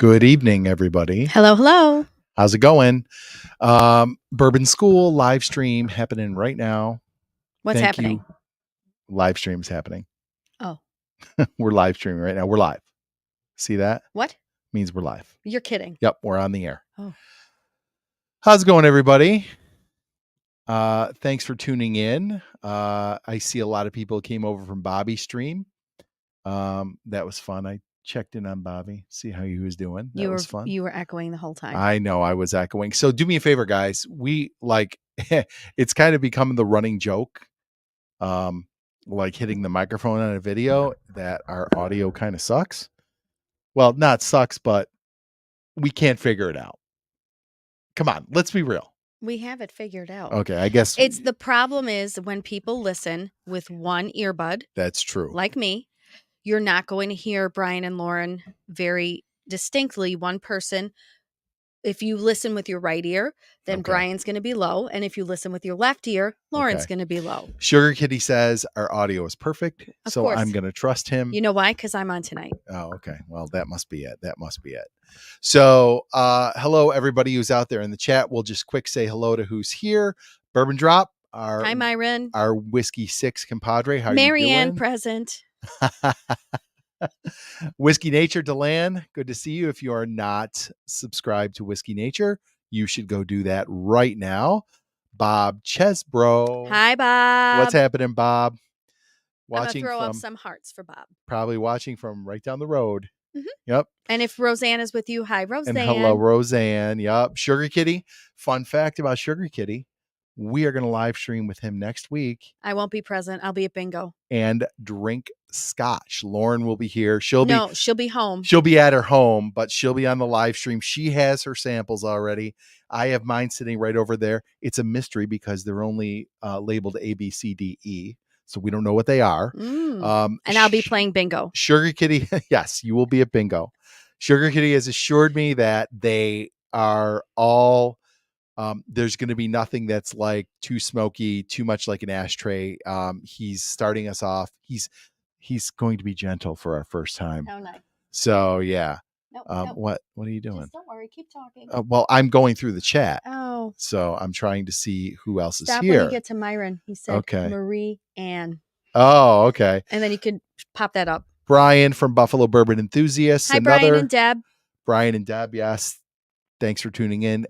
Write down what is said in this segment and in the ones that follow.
Good evening, everybody. Hello, hello. How's it going? Bourbon School live stream happening right now. What's Thank happening? you. Live stream's happening. Oh, We're live streaming right now. We're live. See that? what? Means we're live. You're kidding. Yep, we're on the air. Oh. How's it going, everybody? Thanks for tuning in. I see a lot of people came over from Bobby's stream. That was fun. I checked in on Bobby, see how he was doing. That was fun. You were echoing the whole time. I know I was echoing. So do me a favor, guys. We it's kind of becoming the running joke. Like hitting the microphone on a video that our audio kind of sucks. Well, not sucks, but we can't figure it out. Come on, let's be real. We have it figured out. Okay, I guess It's the problem is when people listen with one earbud, that's true. like me, you're not going to hear Brian and Lauren very distinctly, one person. If you listen with your right ear, then Okay. Brian's going to be low. And if you listen with your left ear, Lauren's Okay. going to be low. Sugar Kitty says our audio is perfect, Of so course. I'm going to trust him. You know why? Because I'm on tonight. Oh, okay. Well, that must be it. That must be it. So, hello, everybody who's out there in the chat. We'll just quick say hello to who's here. Bourbon Drop, Hi, Myron. our Whiskey 6 compadre. How Marianne you doing? present. Whiskey Nature Delan, good to see you. If you are not subscribed to Whiskey Nature, you should go do that right now. Bob Chesbro. Hi, Bob. What's happening, Bob? I'm going to Watching throw from up some hearts for Bob. probably watching from right down the road. Mhm. Yep. And if Roseanne is with you, hi, Roseanne. And hello, Roseanne. Yep. Sugar Kitty. Fun fact about Sugar Kitty. We are going to live stream with him next week I won't be present. I'll be at bingo. and drink scotch. Lauren will be here. She'll be home. She'll be at her home, but she'll be on the live stream. She has her samples already. I have mine sitting right over there. It's a mystery because they're only labeled A, B, C, D, E. So we don't know what they are. And I'll be playing bingo. Sugar Kitty. Yes, you will be at bingo. Sugar Kitty has assured me that they are all, there's going to be nothing that's like too smoky, too much like an ashtray. He's starting us off. He's going to be gentle for our first time. Oh, nice. So yeah. No. What are you doing? Just don't worry. Keep talking. Well, I'm going through the chat. Oh. So I'm trying to see who else is Stop here. when you get to Myron. He said Okay. Marie Ann. Oh, okay. And then you could pop that up. Brian from Buffalo Bourbon Enthusiasts. Hi, Brian and Deb. Brian and Deb, yes. Thanks for tuning in.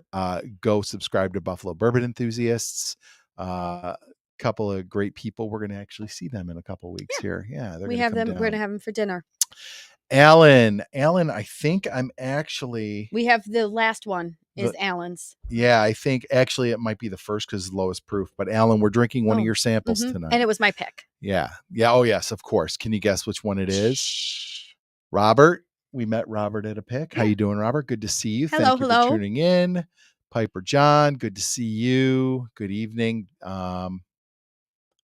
Go subscribe to Buffalo Bourbon Enthusiasts. Couple of great people. We're going to actually see them in a couple of weeks here. Yeah, We have them. We're going to have them for dinner. Alan, I think I'm actually. We have the last one is Alan's. Yeah, I think actually it might be the first because it's lowest proof. But Alan, we're drinking one of your samples tonight. And it was my pick. Yeah. Oh, yes, of course. Can you guess which one it is? Robert. We met Robert at a pick. How you doing, Robert? Good to see you. Thank you for tuning in. Piper John, good to see you. Good evening.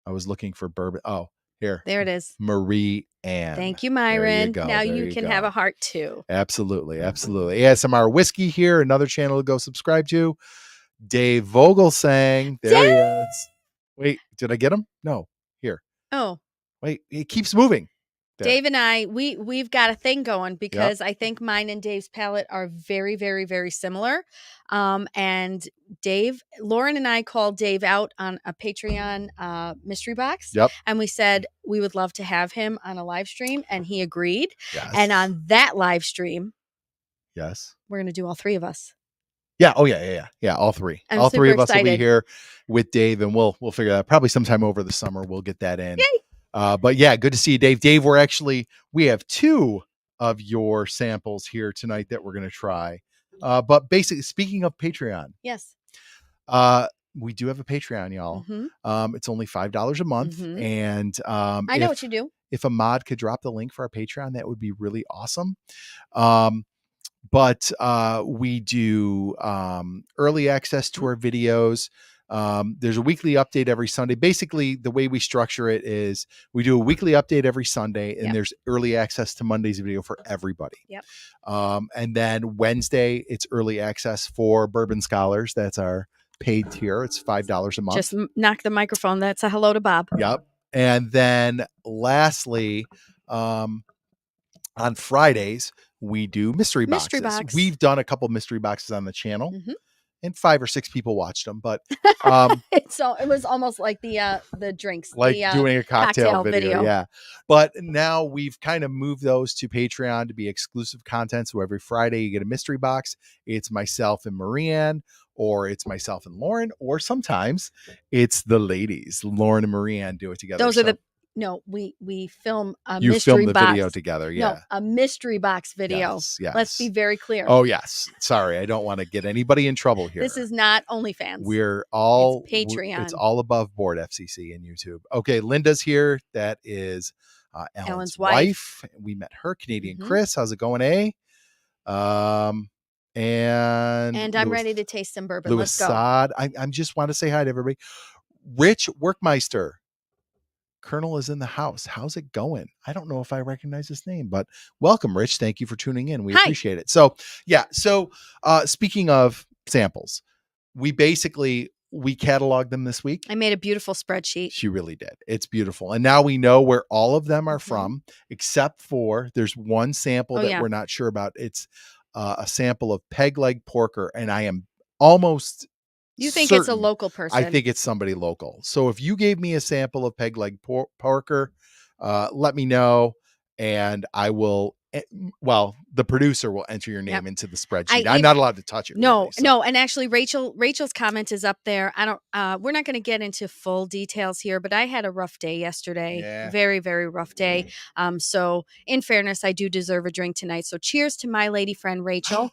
I was looking for bourbon. Oh, here. There it is. Marie Ann. Thank you, Myron. You now you can have a heart too. Absolutely. ASMR Whiskey here. Another channel to go subscribe to. Dave Vogel sang. There he is. Wait, did I get him? No. Here. Oh. Wait, it keeps moving. There. Dave and I, we've got a thing going because I think mine and Dave's palate are very, very, very similar. And Lauren and I called Dave out on a Patreon mystery box. Yep. And we said we would love to have him on a live stream, and he agreed. Yes. And on that live stream, yes, we're going to do all three of us. Yeah. Oh, yeah. All three. I'm all three of us excited. will be here with Dave, and we'll figure that out. Probably sometime over the summer we'll get that in. Yay! But yeah, good to see you, Dave. Dave, we have two of your samples here tonight that we're going to try. But basically, speaking of Patreon, yes, we do have a Patreon, y'all. Mm-hmm. It's only $5 a month, Mm-hmm. and I know what you do. If a mod could drop the link for our Patreon, that would be really awesome. But we do early access to our videos. There's a weekly update every Sunday. Basically, the way we structure it is we do a weekly update every Sunday, and there's early access to Monday's video for everybody. Yep. And then Wednesday, it's early access for Bourbon Scholars. That's our paid tier. It's $5 a month. Just knock the microphone. That's a hello to Bob. Yep. And then lastly, on Fridays, we do mystery Mystery boxes. box. We've done a couple mystery boxes on the channel, Mhm. and 5 or 6 people watched them. But It was almost like the drinks, like the doing a cocktail video, video. yeah. But now we've kind of moved those to Patreon to be exclusive content. So every Friday you get a mystery box. It's myself and Marianne, or it's myself and Lauren, or sometimes it's the ladies. Lauren and Marianne do it together. Those are no, we film a you mystery film the box video together, yeah. No, a mystery box video. Yes. Let's be very clear. Oh yes. Sorry, I don't want to get anybody in trouble here. This is not OnlyFans. We're all it's Patreon. It's all above board, FCC and YouTube. Okay, Linda's here. That is Alan's wife. We met her, Canadian Chris. How's it going, eh? And I'm ready to taste some bourbon. Louis Let's go. Sod. I'm just want to say hi to everybody. Rich Workmeister. Colonel is in the house. How's it going? I don't know if I recognize his name, but welcome, Rich. Thank you for tuning in. We appreciate it. So, yeah. So, speaking of samples, we cataloged them this week. I made a beautiful spreadsheet. She really did. It's beautiful. And now we know where all of them are from, except for there's one sample that we're not sure about. It's a sample of peg leg porker. And I am almost You think it's a local person? I think it's somebody local. So if you gave me a sample of peg leg porker, let me know, and I will. Well, the producer will enter your name into the spreadsheet. I'm not allowed to touch it. No, really, so. No. And actually, Rachel's comment is up there. I don't. We're not going to get into full details here, but I had a rough day yesterday. Yeah. Very, very rough day. So in fairness, I do deserve a drink tonight. So cheers to my lady friend Rachel.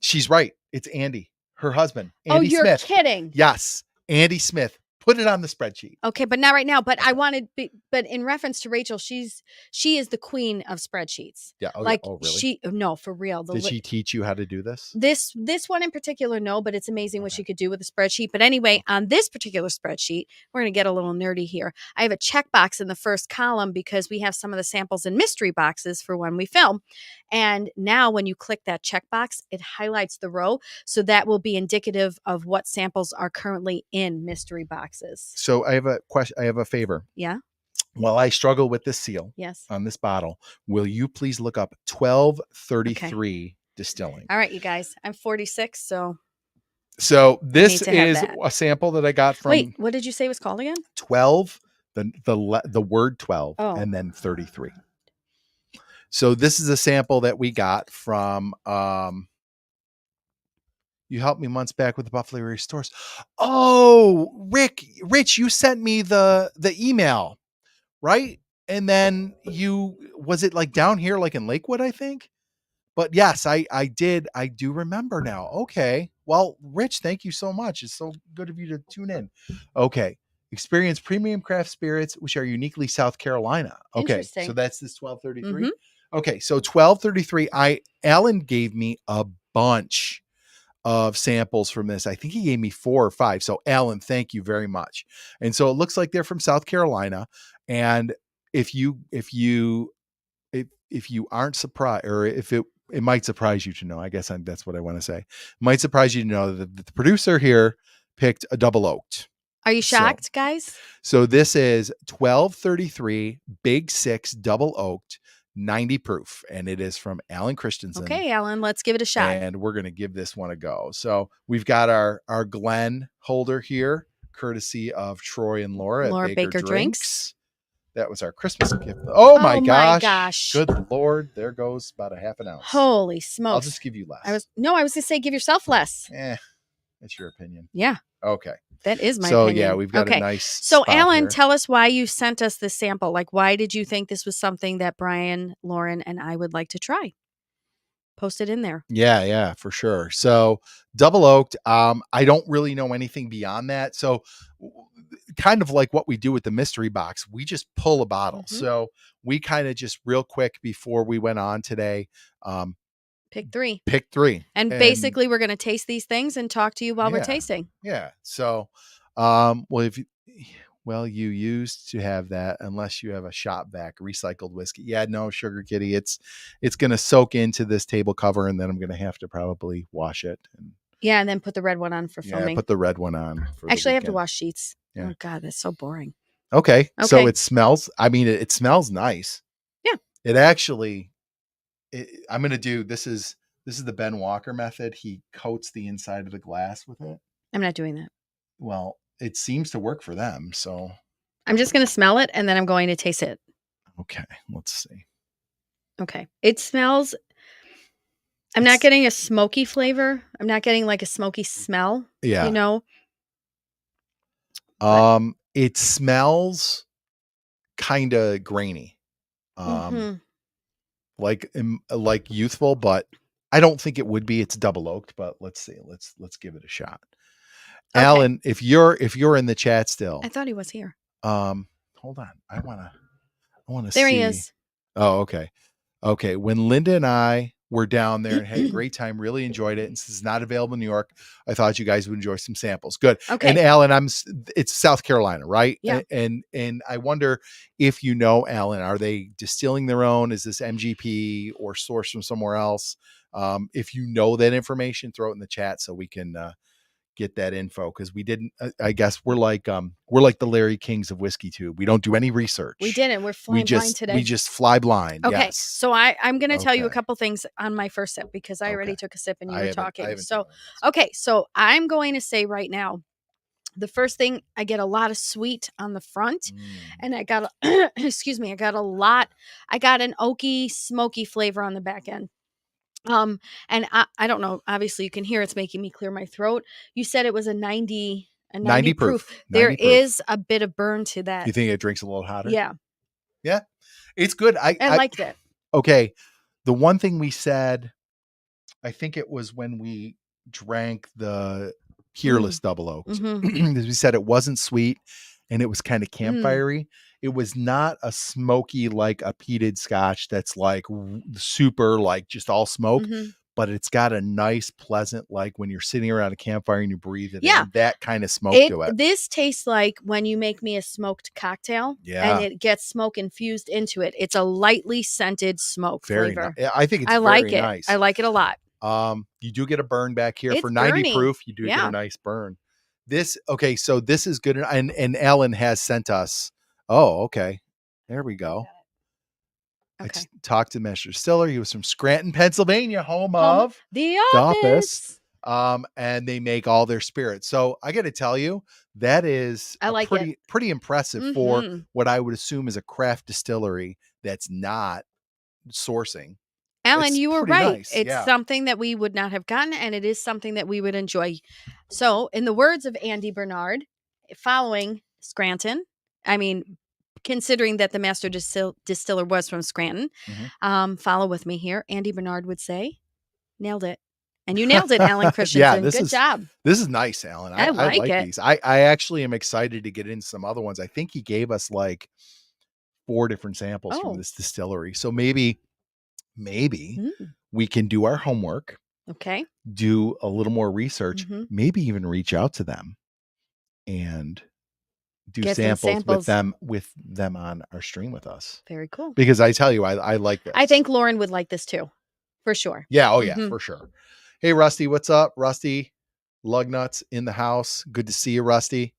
She's right. It's Andy. Her husband, Andy Smith. Smith. Kidding. Yes, Andy Smith. Put it on the spreadsheet. Okay, but not right now. But I wanted, but in reference to Rachel, she is the queen of spreadsheets. Yeah. Really? No, for real. Did she teach you how to do this? This one in particular, no, but it's amazing what she could do with a spreadsheet. But anyway, on this particular spreadsheet, we're going to get a little nerdy here. I have a checkbox in the first column because we have some of the samples in mystery boxes for when we film. And now when you click that checkbox, it highlights the row. So that will be indicative of what samples are currently in mystery boxes. So I have a question. I have a favor. Yeah. While I struggle with this seal on this bottle, will you please look up 1233 Distilling? All right, you guys. I'm 46, so this is a sample that I got from. Wait, what did you say it was called again? 12, the word 12, and then 33. So this is a sample that we got from. You helped me months back with the Buffalo area stores. Oh, Rich, you sent me the email, right? And then was it like down here, like in Lakewood, I think? But yes, I did. I do remember now. Okay. Well, Rich, thank you so much. It's so good of you to tune in. Okay. Experience premium craft spirits, which are uniquely South Carolina. Okay. So that's this 1233. Okay. So 1233, Alan gave me a bunch of samples from this. I think he gave me 4 or 5. So Alan, thank you very much. And so it looks like they're from South Carolina. And if you aren't surprised, or if it might surprise you to know, I guess that's what I want to say. It might surprise you to know that the producer here picked a double oaked. Are you shocked, guys? So this is 1233 Big 6 double oaked 90 proof, and it is from Alan Christensen. Okay, Alan, let's give it a shot. And we're going to give this one a go. So we've got our Glen holder here, courtesy of Troy and Laura at Baker Drinks. That was our Christmas gift. Oh my gosh. Good Lord. There goes about a half an ounce. Holy smokes. I'll just give you less. I was going to say, give yourself less. That's your opinion. Yeah. Okay. That is my opinion. So yeah, we've got a nice. So Alan, tell us why you sent us this sample. Like, why did you think this was something that Brian, Lauren, and I would like to try? Post it in there. Yeah, for sure. So double oaked. I don't really know anything beyond that. So kind of like what we do with the mystery box, we just pull a bottle. So we kind of just real quick before we went on today, pick 3. And basically we're going to taste these things and talk to you while we're tasting. Yeah. So, you used to have that unless you have a shop vac recycled whiskey. Yeah, no, Sugar Kitty. It's going to soak into this table cover, and then I'm going to have to probably wash it. And then put the red one on for filming. Yeah, put the red one on. Actually, I have to wash sheets. Yeah. Oh God, that's so boring. Okay. So it smells. I mean, it smells nice. Yeah. It actually I'm gonna do this is the Ben Walker method. He coats the inside of the glass with it. I'm not doing that. Well, it seems to work for them. So I'm just going to smell it and then I'm going to taste it. okay, let's see. Okay. It smells. I'm not getting a smoky flavor. I'm not getting like a smoky smell. Yeah. You know? It smells kind of grainy. Like youthful, but I don't think it would be. It's double oaked, but let's see. Let's give it a shot. Okay. Alan, if you're in the chat still. I thought he was here. Hold on. I want to see. There he is. Oh, okay. Okay. When Linda and I were down there and had a great time, really enjoyed it. And since it's not available in New York, I thought you guys would enjoy some samples. Good. Okay. And Alan, it's South Carolina, right? Yeah. And I wonder if you know, Alan, are they distilling their own? Is this MGP or sourced from somewhere else? If you know that information, throw it in the chat so we can get that info, because we didn't. I guess we're like the Larry Kings of Whiskey Tube. We don't do any research. We didn't. We're flying blind today. We just fly blind. Okay. Yes. So I'm going to tell you a couple things on my first sip, because I already took a sip and you were talking. So okay. So I'm going to say right now, the first thing, I get a lot of sweet on the front, and I got excuse me, I got an oaky, smoky flavor on the back end. And I don't know, obviously you can hear it's making me clear my throat. You said it was a 90 proof. There is a bit of burn to that. You think it drinks a little hotter? Yeah. Yeah. It's good. I liked it. Okay. The one thing we said, I think it was when we drank the Peerless Double Oaked, we said it wasn't sweet and it was kind of campfirey. It was not a smoky, like a peated scotch that's like super, like just all smoke, but it's got a nice, pleasant, like when you're sitting around a campfire and you breathe it in, that kind of smoke to it. This tastes like when you make me a smoked cocktail and it gets smoke infused into it. It's a lightly scented smoke flavor. I think it's very it. Nice. I like it a lot. You do get a burn back here for 90 proof. You do get a nice burn. So this is good. And Alan has sent us. Oh, okay. There we go. Okay. I talked to Master Distiller. He was from Scranton, Pennsylvania, home of the office. And they make all their spirits. So I got to tell you, that is pretty impressive for what I would assume is a craft distillery that's not sourcing. Alan, you were right. Nice. It's something that we would not have gotten, and it is something that we would enjoy. So, in the words of Andy Bernard, following Scranton, I mean, considering that the master distiller was from Scranton, follow with me here. Andy Bernard would say, nailed it. And you nailed it, Alan Christensen. Good job. This is nice, Alan. I like these. I actually am excited to get into some other ones. I think he gave us like 4 different samples from this distillery. So maybe we can do our homework. Okay. Do a little more research, maybe even reach out to them and do samples with them on our stream with us. Very cool. Because I tell you, I like this. I think Lauren would like this too, for sure. Yeah. Oh yeah, for sure. Hey, Rusty, what's up? Rusty Lugnuts in the house. Good to see you, Rusty.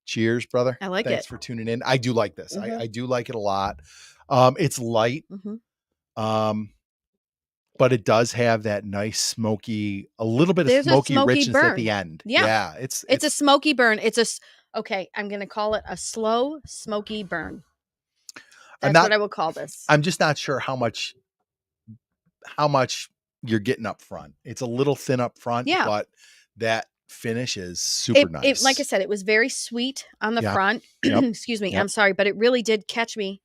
Cheers, brother. I like Thanks for tuning in. I do like this. I do like it a lot. It's light. But it does have that nice smoky, a little bit of smoky richness burn at the end. Yeah. It's a smoky burn. Okay, I'm going to call it a slow, smoky burn. That's what I would call this. I'm just not sure how much you're getting up front. It's a little thin up front, but that finish is super nice. Like I said, it was very sweet on the front. Excuse me. I'm sorry, but it really did catch me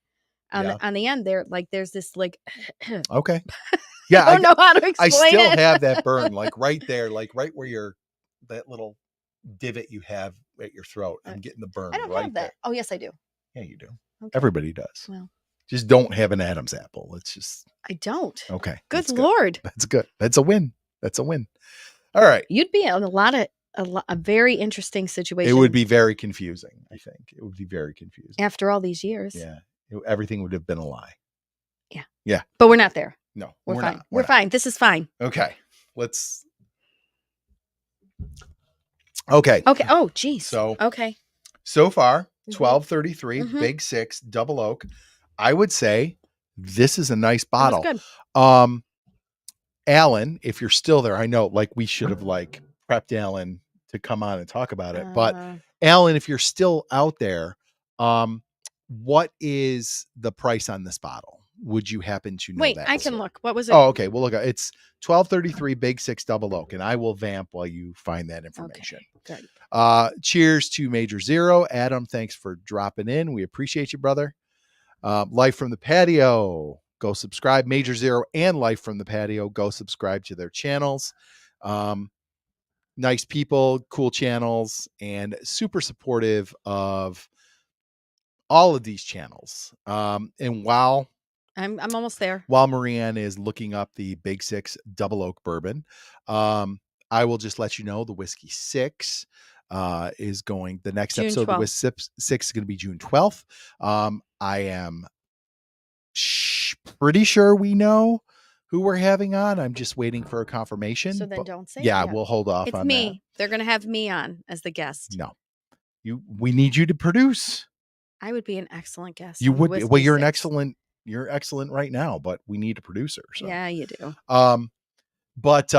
on the end there. Like there's this like. Okay. Yeah. I don't know how to explain it. I still have that burn, like right there, like right where that little divot you have at your throat. I'm getting the burn. I don't have that. There. Oh, yes, I do. Yeah, you do. Okay. Everybody does. Well, just don't have an Adam's apple. It's just. I don't. Okay. Good Lord. That's good. That's a win. All right. You'd be in a very interesting situation. It would be very confusing. I think it would be very confusing after all these years. Yeah. Everything would have been a lie. Yeah. Yeah. But we're not there. No, we're fine. We're fine. This is fine. Okay. Okay. Oh, geez. So okay. So far, 1233, Big 6, Double Oak. I would say This is a nice That was bottle. good. Alan, if you're still there, I know like we should have like prepped Alan to come on and talk about it. But Alan, if you're still out there, what is the price on this bottle? Would you happen to know Wait, that? I can look. What was it? Oh, okay. We'll look at it's 1233 Big Six Double Oak, and I will vamp while you find that information. Okay, good. Cheers to Major Zero. Adam, thanks for dropping in. We appreciate you, brother. Life from the Patio. Go subscribe. Major Zero and Life from the Patio. Go subscribe to their channels. Nice people, cool channels, and super supportive of all of these channels. And while I'm almost there. While Marianne is looking up the Big Six Double Oak Bourbon, I will just let you know the Whiskey Six is going. The next June episode of the 12th. Whiskey Six is going to be June 12th. I am pretty sure we know who we're having on. I'm just waiting for a confirmation. So then don't say yeah, it yet. we'll hold off It's on me. that. They're going to have me on as the guest. No, we need you to produce. I would be an excellent guest. You on the would be. Whiskey Well, Six. you're excellent right now, but we need a producer. So. Yeah, you do. But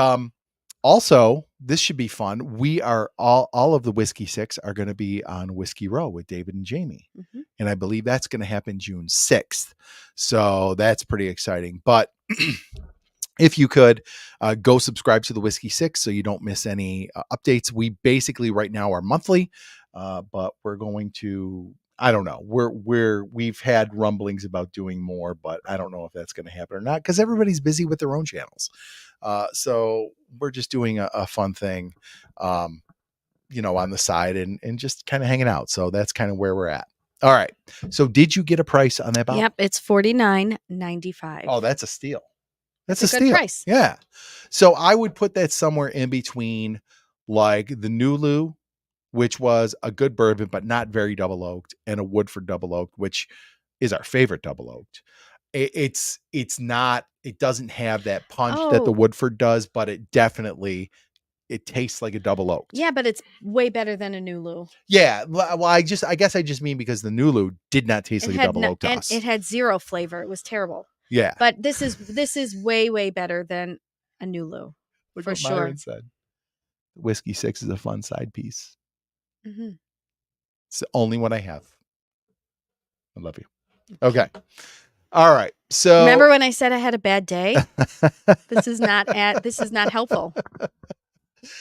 also this should be fun. We are all of the Whiskey Six are going to be on Whiskey Row with David and Jamie. Mhm. And I believe that's going to happen June 6th. So that's pretty exciting. But if you could go subscribe to the Whiskey Six so you don't miss any updates. We basically right now are monthly, but we're going to, I don't know. We've had rumblings about doing more, but I don't know if that's going to happen or not because everybody's busy with their own channels. So we're just doing a fun thing, on the side and just kind of hanging out. So that's kind of where we're at. All right. So did you get a price on that bottle? Yep, it's $49.95. Oh, that's a steal. That's a a good steal. price. Yeah. So I would put that somewhere in between like the Nulu, which was a good bourbon, but not very double oaked, and a Woodford double oaked, which is our favorite double oaked. It's not, it doesn't have that punch that the Woodford does, but it tastes like a double oaked. Yeah, but it's way better than a Nulu. Yeah. Well, I guess I just mean because the Nulu did not taste like a double oaked to us. It had zero flavor. It was terrible. Yeah. But this is way, way better than a Nulu. Look for what sure. Myron said. Whiskey Six is a fun side piece. Mm-hmm. It's the only one I have. I love you. Okay. All right. So remember when I said I had a bad day? This is not helpful.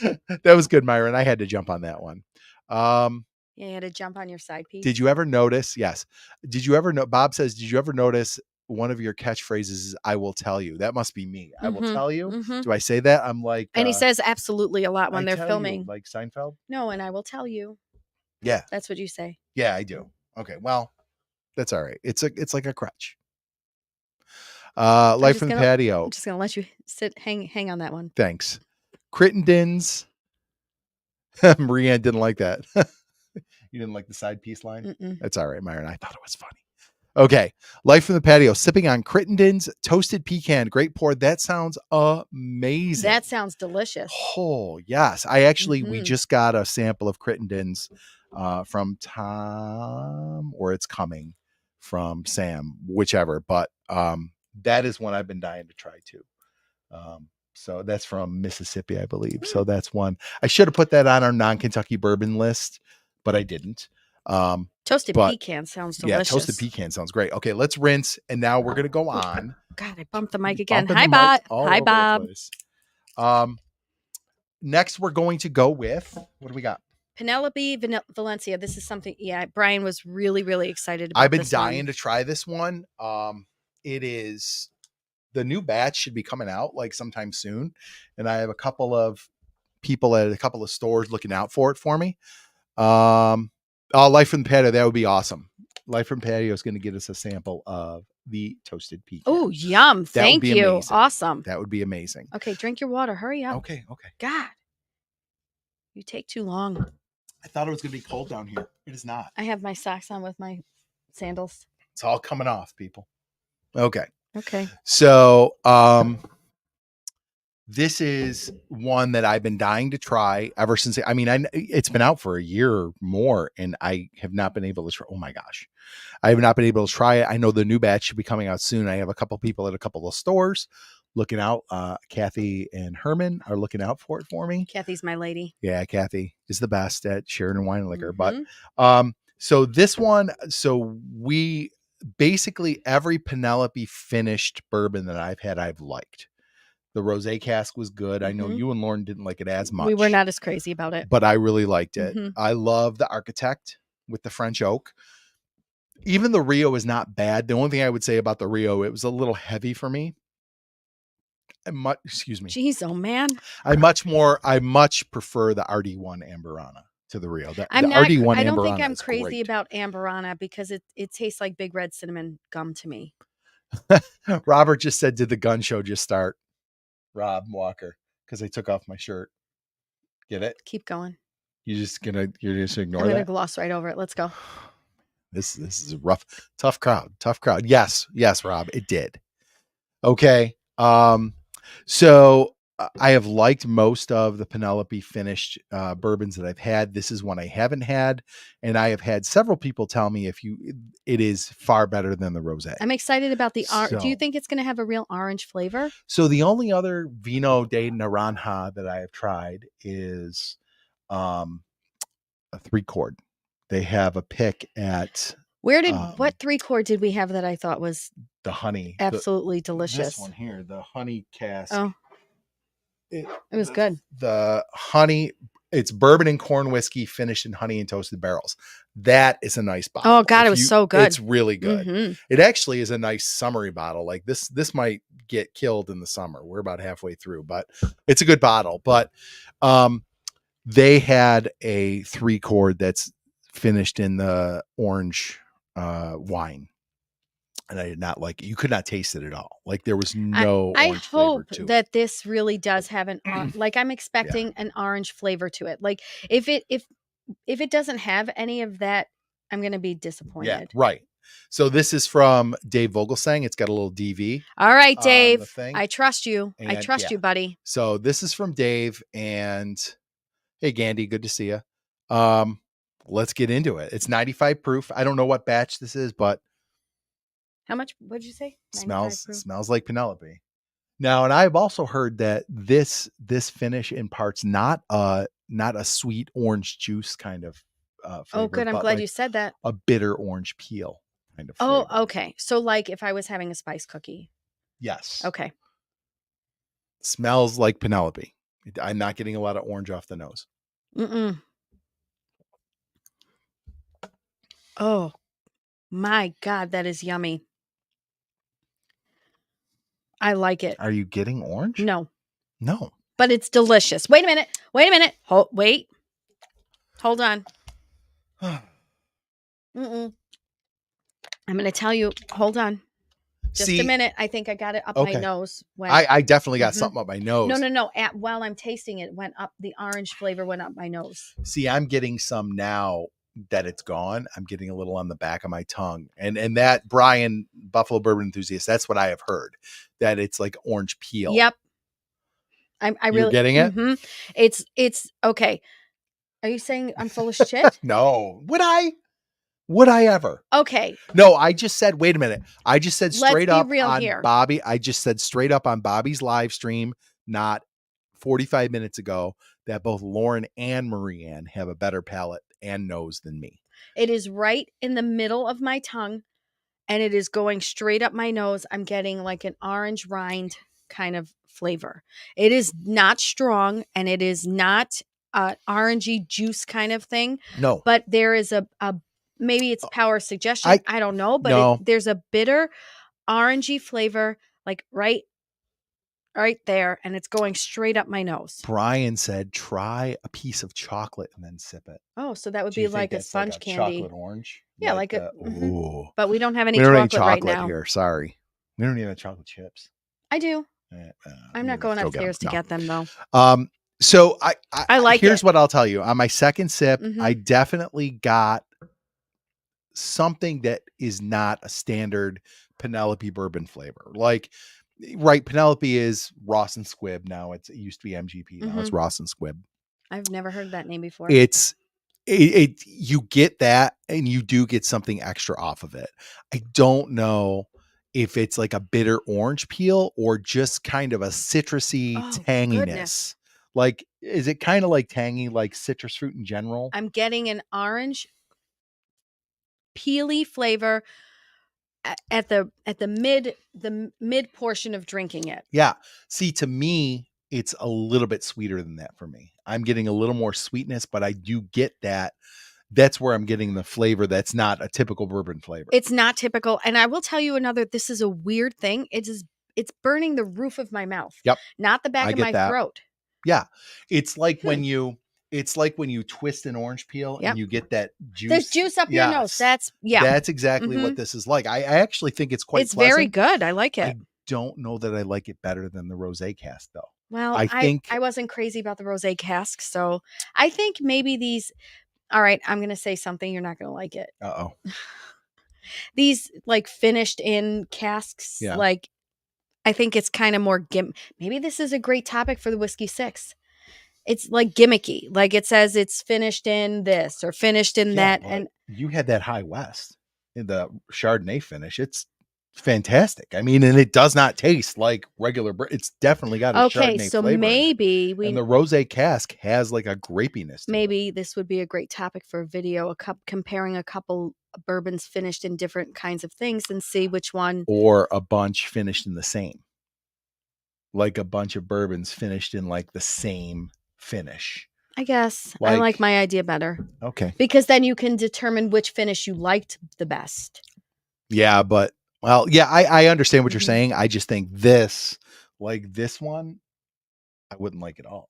That was good, Myron. I had to jump on that one. Yeah, you had to jump on your side piece. Did you ever notice? Yes. Did you ever know? Bob says, did you ever notice one of your catchphrases is "I will tell you"? That must be me. I will tell you. Mm-hmm. Do I say that? I'm like, and he says absolutely a lot when they're filming, like Seinfeld. No, and I will tell you. Yeah, that's what you say. Yeah, I do. Okay, well, that's all right. It's like a crutch. Life from the Patio. I'm just gonna let you hang on that one. Thanks. Crittendens. Marianne didn't like that. You didn't like the side piece line? Mm-mm. That's all right, Myron. I thought it was funny. Okay. Life from the Patio. Sipping on Crittendens toasted pecan. Great pour. That sounds amazing. That sounds delicious. Oh, yes. I actually, we just got a sample of Crittendens from Tom, or it's coming from Sam, whichever. But that is one I've been dying to try too. So that's from Mississippi, I believe. So that's one. I should have put that on our non-Kentucky bourbon list, but I didn't. Toasted pecan sounds delicious. Yeah, toasted pecan sounds great. Okay, let's rinse, and now we're gonna go on. God, I bumped the mic again. Hi, Bob. Hi, Bob. Next, we're going to go with, what do we got? Penelope Valencia. This is something. Yeah, Brian was really, really excited about. I've been dying to try this one. It is. The new batch should be coming out like sometime soon. And I have a couple of people at a couple of stores looking out for it for me. Life from the Patio, that would be awesome. Life from Patio is going to get us a sample of the toasted pecan. Oh, yum. Thank you. Amazing. Awesome. That would be amazing. Okay, drink your water. Hurry up. Okay. God, you take too long. I thought it was going to be cold down here. It is not. I have my socks on with my sandals. It's all coming off, people. Okay. Okay. So, This is one that I've been dying to try ever since. I mean, it's been out for a year or more, and I have not been able to try. Oh my gosh, I have not been able to try it. I know the new batch should be coming out soon. I have a couple people at a couple of stores looking out. Kathy and Herman are looking out for it for me. Kathy's my lady. Yeah, Kathy is the best at Sheridan Wine and Liquor. Mhm. But so this one, so we basically every Penelope finished bourbon that I've had, I've liked. The rosé cask was good. I know Mhm. you and Lauren didn't like it as much. We were not as crazy about it. but I really liked it. Mhm. I love the Architect with the French oak. Even the Rio is not bad. The only thing I would say about the Rio, it was a little heavy for me. Excuse me. Jeez, oh man. I much prefer the RD1 Amberana to the Rio. The I'm not. RD1 I don't think Amberana I'm is crazy great. about Amberana because it tastes like big red cinnamon gum to me. Robert just said, "Did the gun show just start?" Rob Walker, because I took off my shirt. Get it? Keep going. You're just gonna ignore I'm gonna that? gloss right over it. Let's go. This is a rough, tough crowd. Yes, Rob, it did. Okay. So I have liked most of the Penelope finished bourbons that I've had. This is one I haven't had, and I have had several people tell me it is far better than the rosé. I'm excited about the orange. Do you So- think it's going to have a real orange flavor? So the only other Vino de Naranja that I have tried is a 3-chord. They have a pick at Where did what 3-chord did we have that I thought was the honey. absolutely This delicious? one here, the honey cask. Oh, It was good. The honey, it's bourbon and corn whiskey finished in honey and toasted barrels. That is a nice bottle. Oh God, it was so good. It's really good. Mhm. It actually is a nice summery bottle. Like this might get killed in the summer. We're about halfway through, but it's a good bottle. But they had a 3-chord that's finished in the orange wine. And I did not like it. You could not taste it at all. Like there was no I orange flavor hope to it. that this really does have an like I'm expecting an orange flavor to it. Like if it doesn't have any of that, I'm going to be disappointed. Yeah, right. So this is from Dave Vogelsang. It's got a little DV. All right, the Dave. thing. I trust you. I And, trust yeah. you, buddy. So this is from Dave, and hey, Gandhi, good to see you. Let's get into it. It's 95 proof. I don't know what batch this is, but How much? What'd you say? 95 proof? smells like Penelope. Now, and I've also heard that this finish imparts not a sweet orange juice kind of flavor. Oh, good. I'm but glad like you said that. a bitter orange peel kind of flavor. Oh, okay. So like if I was having a spice cookie. Yes. Okay. Smells like Penelope. I'm not getting a lot of orange off the nose. Mm-mm. Oh my God, that is yummy. I like it. Are you getting orange? No, No. but it's delicious. Wait a minute. Wait. Hold on. Mm-mm. I'm going to tell you. Hold on. Just a minute. I think I got it up my Okay. nose. When I definitely got Mhm. something up my nose. No. While I'm tasting it, went up. The orange flavor went up my nose. See, I'm getting some now that it's gone. I'm getting a little on the back of my tongue. And that Brian, Buffalo Bourbon Enthusiast, that's what I have heard. That it's like orange peel. Yep. I You're really getting it? Mhm. It's okay. Are you saying I'm full of shit? No. Would I? Would I ever? Okay. No, I just said, wait a minute. I just said Let's straight be up real on here. Bobby. I just said straight up on Bobby's live stream, not 45 minutes ago, that both Lauren and Marianne have a better palate and nose than me. It is right in the middle of my tongue and it is going straight up my nose. I'm getting like an orange rind kind of flavor. It is not strong and it is not orangey juice kind of thing, No. but there is a maybe it's power suggestion. I don't know, but No. there's a bitter orangey flavor like right there, and it's going straight up my nose. Brian said, try a piece of chocolate and then sip it. Oh, so that would Do you be think like a that's sponge candy. Chocolate orange? Yeah, like a- Ooh. But we don't have any We don't chocolate, have any chocolate right now. here. Sorry. We don't even have chocolate chips. I do. I'm not going go upstairs to No. get them though. So I like here's it. what I'll tell you. On my second sip, Mhm. I definitely got something that is not a standard Penelope bourbon flavor. Like Right, Penelope is Ross and Squibb now. It used to be MGP. Now it's Ross and Squibb. I've never heard that name before. You get that, and you do get something extra off of it. I don't know if it's like a bitter orange peel or just kind of a citrusy tanginess. Goodness. Like, is it kind of like tangy, like citrus fruit in general? I'm getting an orange peely flavor at the mid portion of drinking it. Yeah. See, to me, it's a little bit sweeter than that for me. I'm getting a little more sweetness, but I do get that. That's where I'm getting the flavor. That's not a typical bourbon flavor. It's not typical. And I will tell you this is a weird thing. It's burning the roof of my mouth. Yep. Not the back of my throat. Yeah. It's like when you twist an orange peel and you get that juice. There's juice up your nose. That's exactly what this is like. I actually think it's quite pleasant. Very good. I like it. I don't know that I like it better than the rosé cask though. Well, I wasn't crazy about the rosé cask, so I think maybe these. All right, I'm going to say something. You're not going to like it. Uh-oh. These like finished in casks, like I think it's kind of more maybe this is a great topic for the Whiskey 6. It's like gimmicky. Like it says it's finished in this or finished in that. And you had that High West in the Chardonnay finish. It's fantastic. I mean, and it does not taste like regular. It's definitely got a Chardonnay so flavor. Maybe and the rosé cask has like a grapiness. Maybe this would be a great topic for a video. Comparing a couple bourbons finished in different kinds of things and see which one. Or a bunch finished in the same. Like a bunch of bourbons finished in like the same finish. I guess I like my idea better. Okay. Because then you can determine which finish you liked the best. Yeah, but I understand what you're saying. I just think this one, I wouldn't like at all.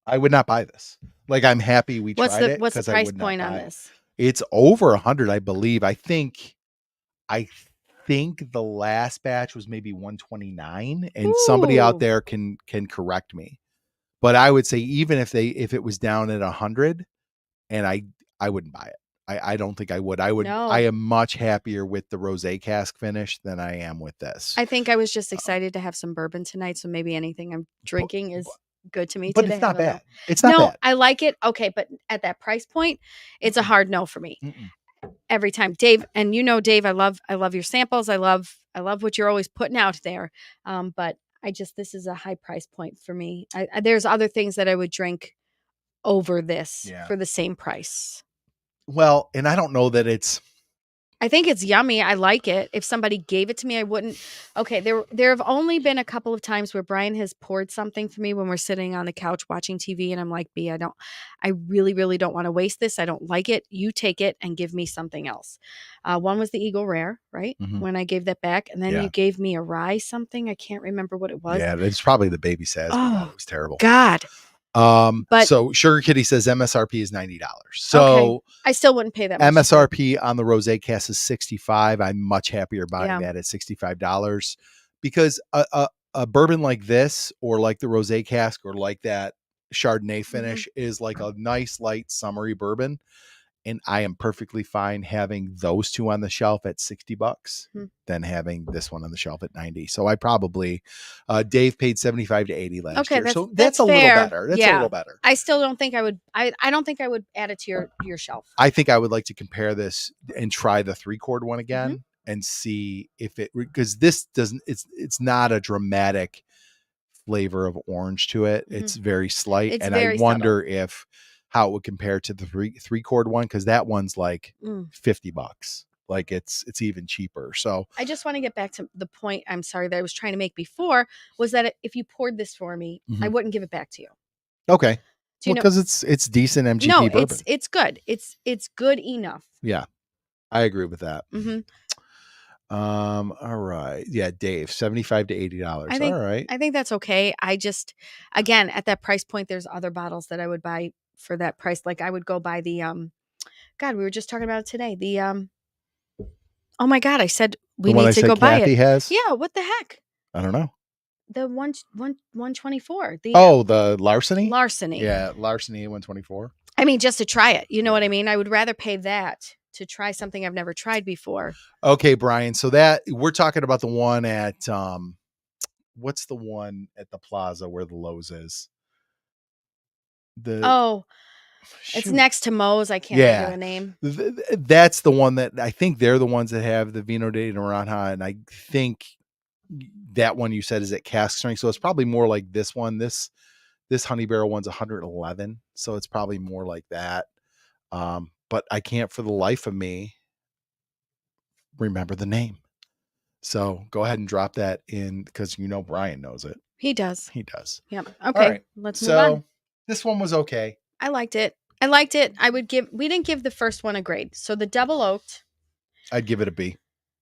I would not buy this. Like, I'm happy we tried it. What's the price point on this? It's over 100, I believe. I think the last batch was maybe 129, and somebody out there can correct me. But I would say even if it was down at 100, and I wouldn't buy it. I don't think I would. I am much happier with the rosé cask finish than I am with this. I think I was just excited to have some bourbon tonight, so maybe anything I'm drinking is good to me but today. It's not bad. It's not bad. I like it. Okay, but at that price point, it's a hard no for me. Every time. Dave, and Dave, I love your samples. I love what you're always putting out there. But this is a high price point for me. There's other things that I would drink over this for the same price. Well, and I don't know that I think it's yummy. I like it. If somebody gave it to me, I wouldn't. Okay, there have only been a couple of times where Brian has poured something for me when we're sitting on the couch watching TV, and I'm like, B, I really, really don't want to waste this. I don't like it. You take it and give me something else. One was the Eagle Rare, right? When I gave that back, and then you gave me a rye something. I can't remember what it was. Yeah, it's probably the Baby Sass. Oh, it was terrible. God. But so Sugar Kitty says MSRP is $90. So I still wouldn't pay that much. MSRP on the rosé cask is $65. I'm much happier buying that at $65 because a bourbon like this, or like the rosé cask, or like that Chardonnay finish is like a nice light summery bourbon. And I am perfectly fine having those two on the shelf at $60 than having this one on the shelf at 90. So I probably, Dave paid 75 to 80 last year. So that's a little better. That's a little better. I still don't think I would, I don't think I would add it to your shelf. I think I would like to compare this and try the 3-chord one again and see if because this doesn't, it's not a dramatic flavor of orange to it. It's very slight. It's very I wonder how it would compare to the 3-chord one, because that one's like $50. Like it's even cheaper. So I just want to get back to the point, I'm sorry, that I was trying to make before, was that if you poured this for me, I wouldn't give it back to you. Okay. Because it's decent MGP bourbon. It's good. It's good enough. Yeah, I agree with that. All right. Yeah, Dave, $75 to $80. All right. I think that's okay. I just, again, at that price point, there's other bottles that I would buy for that price. Like I would go buy the God, we were just talking about it today. The oh my God, I said we need to go buy it. Has? Yeah, what the heck? I don't know. The 124. The Larceny? Larceny. Yeah, Larceny 124. I mean, just to try it. You know what I mean? I would rather pay that to try something I've never tried before. Okay, Brian. So that we're talking about the one at what's the one at the plaza where the Lowe's is? Oh, it's Shoot. next to Moe's. I can't think of the name. That's the one that I think they're the ones that have the Vino de Naranja, and I think that one you said is at cask strength, so it's probably more like this one. This Honey Barrel one's 111, so it's probably more like that. But I can't for the life of me remember the name. So go ahead and drop that in because Brian knows it. He does. He does. Yep. Okay. Right. Let's move on. This one was okay. I liked it. We didn't give the first one a grade. So the double oaked. I'd give it a B.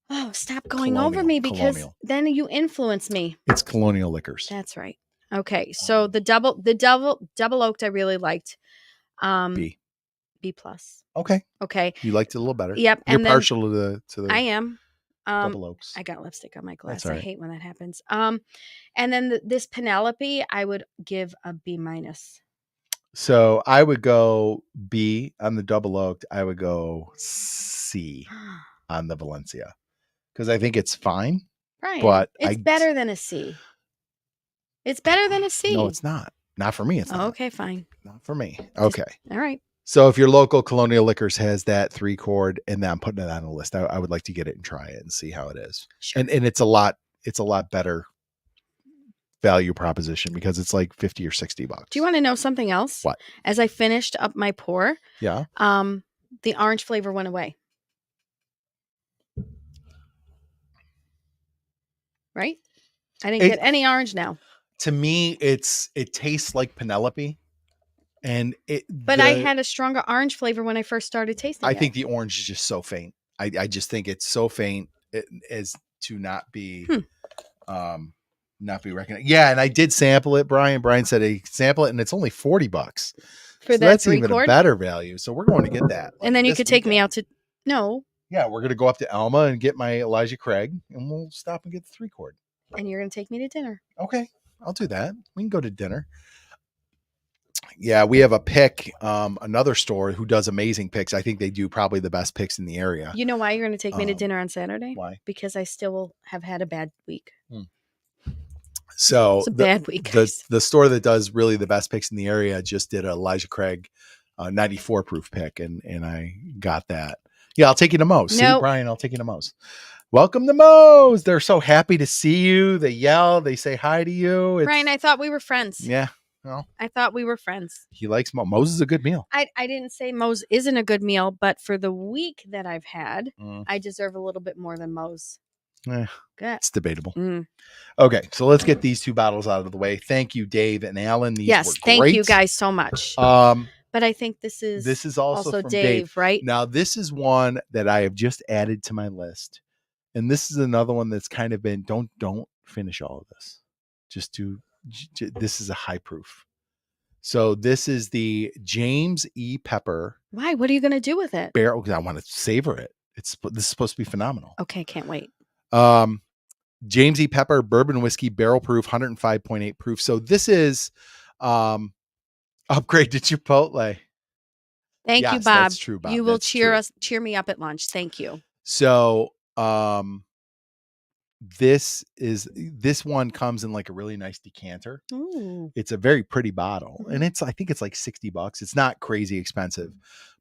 Oh, stop going over me because then you influence me. It's Colonial Liquors. That's right. Okay. So the double oaked I really liked. B. B plus. Okay. Okay. You liked it a little better. Yep. You're partial to the I am. double oaks. I got lipstick on my glass. Right. I hate when that happens. And then this Penelope, I would give a B minus. So I would go B on the double oaked. I would go C on the Valencia because I think it's fine. Right. But it's better than a C. It's better than a C. No, it's not. Not for me. It's not. Okay, fine. Not for me. Okay. All right. So if your local Colonial Liquors has that 3 chord, and then I'm putting it on the list, I would like to get it and try it and see how it is. Sure. And it's a lot better value proposition because it's like $50 or $60. Do you want to know something else? What? As I finished up my pour, yeah, the orange flavor went away. Right? I didn't get any orange now. To me, it tastes like Penelope. But I had a stronger orange flavor when I first started tasting it. I think the orange is just so faint. I just think it's so faint as to not be recognized. Yeah, and I did sample it, Brian. Brian said he sample it, and it's only $40 for that. That's even a better value. So we're going to get that. And then you could take me out to Yeah, we're gonna go up to Elma and get my Elijah Craig, and we'll stop and get the 3 chord. And you're gonna take me to dinner. Okay, I'll do that. We can go to dinner. Yeah, we have a pick, another store who does amazing picks. I think they do probably the best picks in the area. You know why you're going to take me to dinner on Saturday? Why? Because I still will have had a bad week. So it's a bad week. The store that does really the best picks in the area just did a Elijah Craig 94 proof pick, and I got that. Yeah, I'll take you to Moe's. Nope. See, Brian, I'll take you to Moe's. Welcome to Moe's. They're so happy to see you. They yell. They say hi to you. Brian, I thought we were friends. Yeah. Well, I thought we were friends. He likes Moe's. Moe's is a good meal. I didn't say Moe's isn't a good meal, but for the week that I've had, I deserve a little bit more than Moe's. Good. It's debatable. Mm. Okay, so let's get these 2 bottles out of the way. Thank you, Dave and Alan. These were great. Thank you guys so much. But I think this is also from Dave, right? Now, this is one that I have just added to my list. And this is another one that's kind of been, don't finish all of this. This is a high proof. So this is the James E. Pepper. Why? What are you going to do with it? Barrel, because I want to savor it. This is supposed to be phenomenal. Okay, can't wait. James E. Pepper bourbon whiskey, barrel proof, 105.8 proof. So this is upgrade to Chipotle. Thank you, Bob. That's true, Bob. You will cheer me up at lunch. Thank you. So this one comes in like a really nice decanter. Ooh. It's a very pretty bottle, and I think it's like $60. It's not crazy expensive,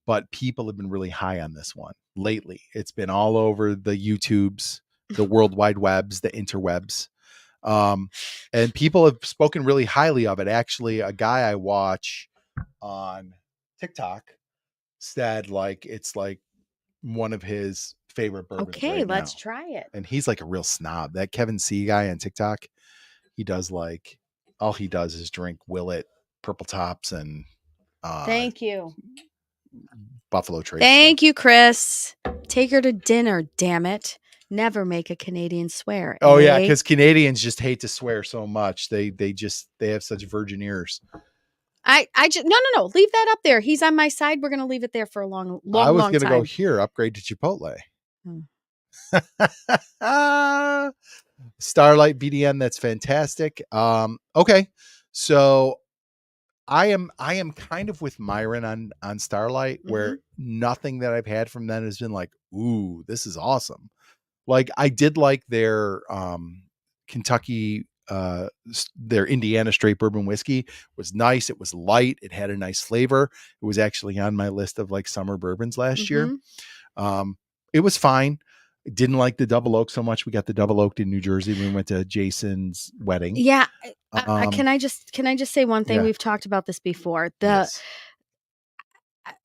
but people have been really high on this one lately. It's been all over the YouTubes, the World Wide Webs, the interwebs. And people have spoken really highly of it. Actually, a guy I watch on TikTok said like it's like one of his favorite bourbons. Okay, let's try it. And he's like a real snob. That Kevin C guy on TikTok, he does like all he does is drink Willet, Purple Tops, and thank you, Buffalo Trace. Thank you, Chris. Take her to dinner, damn it. Never make a Canadian swear. Oh yeah, because Canadians just hate to swear so much. They have such virgin ears. I just no. Leave that up there. He's on my side. We're gonna leave it there for a long time. I was gonna go here, upgrade to Chipotle. Starlight BDN, that's fantastic. Okay, so I am kind of with Myron on Starlight, where nothing that I've had from them has been like, ooh, this is awesome. Like I did like their Kentucky their Indiana straight bourbon whiskey was nice. It was light. It had a nice flavor. It was actually on my list of like summer bourbons last year. It was fine. Didn't like the double oak so much. We got the double oaked in New Jersey when we went to Jason's wedding. Yeah. Can I just say one thing? Yeah. We've talked about this before. Yes.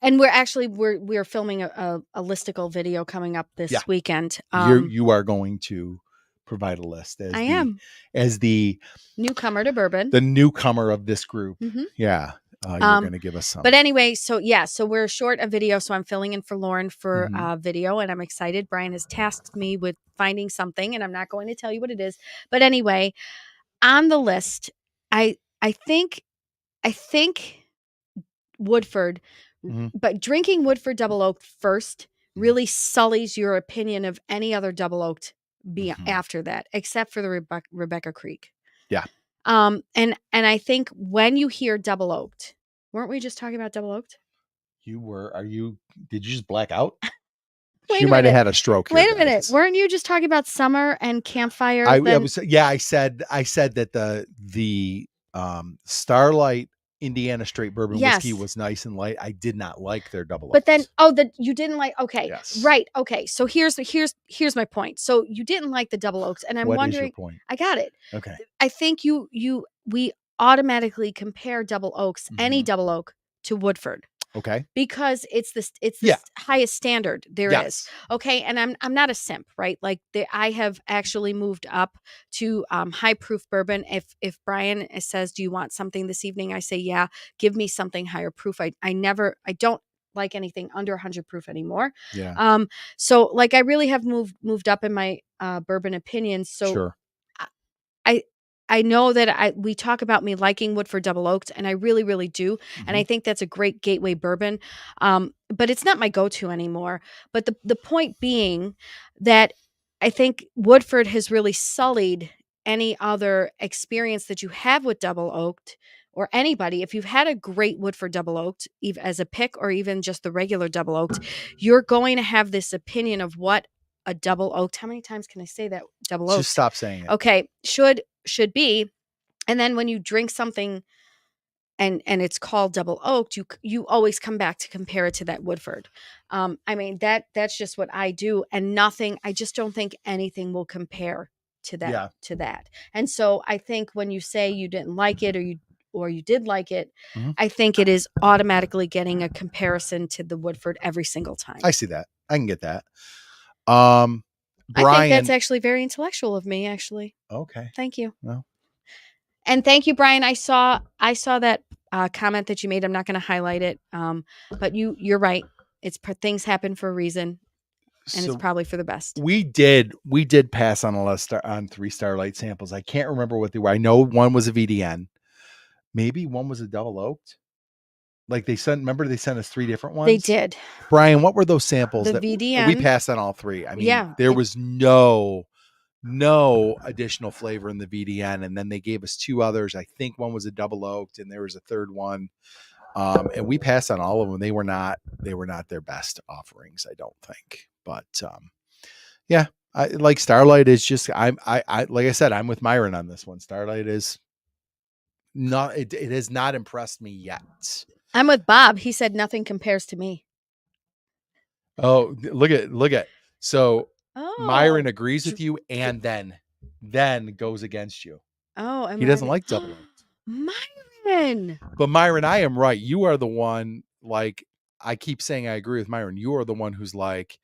And we're filming a listicle video coming up this weekend. You are going to provide a list as the newcomer to bourbon, the newcomer of this group. Yeah. You're going to give us some. But anyway, so we're short a video. So I'm filling in for Lauren for video, and I'm excited. Brian has tasked me with finding something, and I'm not going to tell you what it is. But anyway, on the list, I think Woodford, but drinking Woodford double oaked first really sullies your opinion of any other double oaked after that, except for the Rebecca Creek. Yeah. And I think when you hear double oaked, weren't we just talking about double oaked? You were. Did you just black out? Wait you might have had a stroke. Wait a minute. Weren't you just talking about summer and campfire? I said that the Starlight Indiana straight bourbon whiskey was nice and light. I did not like their double. But then, you didn't like. Okay, right. Okay, so here's my point. So you didn't like the double oaks, and I'm wondering. What is your point? I got it. Okay. I think we automatically compare double oaks, any double oak, to Woodford. Okay. Because it's the highest standard there is. Okay. And I'm not a simp, right? Like I have actually moved up to high proof bourbon. If Brian says, do you want something this evening? I say, yeah, give me something higher proof. I don't like anything under 100 proof anymore. Yeah. So like I really have moved up in my bourbon opinions. So sure. I know that we talk about me liking Woodford double oaked, and I really, really do. And I think that's a great gateway bourbon. But it's not my go-to anymore. But the point being that I think Woodford has really sullied any other experience that you have with double oaked, or anybody. If you've had a great Woodford double oaked, even as a pick or even just the regular double oaked, you're going to have this opinion of what a double oaked. How many times can I say that? Double oaked. Just stop saying it. Okay. Should be. And then when you drink something and it's called double oaked, you always come back to compare it to that Woodford. I mean, that's just what I do, and I just don't think anything will compare to that. And so I think when you say you didn't like it or you did like it, I think it is automatically getting a comparison to the Woodford every single time. I see that. I can get that. Brian, I think that's actually very intellectual of me, actually. Okay. Thank you. Well. And thank you, Brian. I saw that comment that you made. I'm not going to highlight it. But you're right. Things happen for a reason, and it's probably for the best. We did pass on on 3 Starlight samples. I can't remember what they were. I know one was a VDN. Maybe one was a double oaked. Like they sent us 3 different ones. They did. Brian, what were those samples? The VDN. We passed on all 3. I mean, there was no additional flavor in the VDN, and then they gave us 2 others. I think one was a double oaked, and there was a third one. And we passed on all of them. They were not their best offerings, I don't think. But I like Starlight is just I like I said, I'm with Myron on this one. Starlight is not it has not impressed me yet. I'm with Bob. He said nothing compares to me. Oh, look at. So Myron agrees with you and then goes against you. Oh, he doesn't like double oaked. Myron. But Myron, I am right. You are the one, like, I keep saying I agree with Myron. You are the one who's like,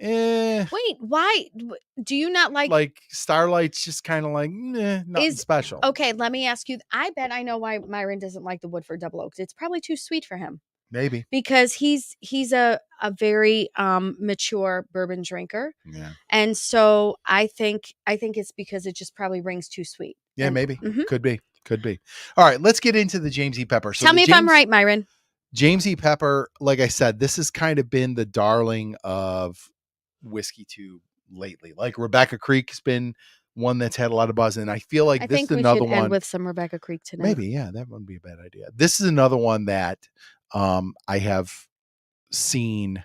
Wait, why? Do you not like Starlight's just kind of like, nothing special. Okay, let me ask you. I bet I know why Myron doesn't like the Woodford double oaked. It's probably too sweet for him. Maybe. Because he's a very mature bourbon drinker. Yeah. And so I think it's because it just probably rings too sweet. Yeah, maybe. Could be. All right, let's get into the James E. Pepper. So tell me if I'm right, Myron. James E. Pepper, like I said, this has kind of been the darling of Whiskey Tube lately. Like Rebecca Creek's been one that's had a lot of buzz, and I feel like I this think is we another should end one. with some Rebecca Creek tonight. Maybe, yeah, that wouldn't be a bad idea. This is another one that I have seen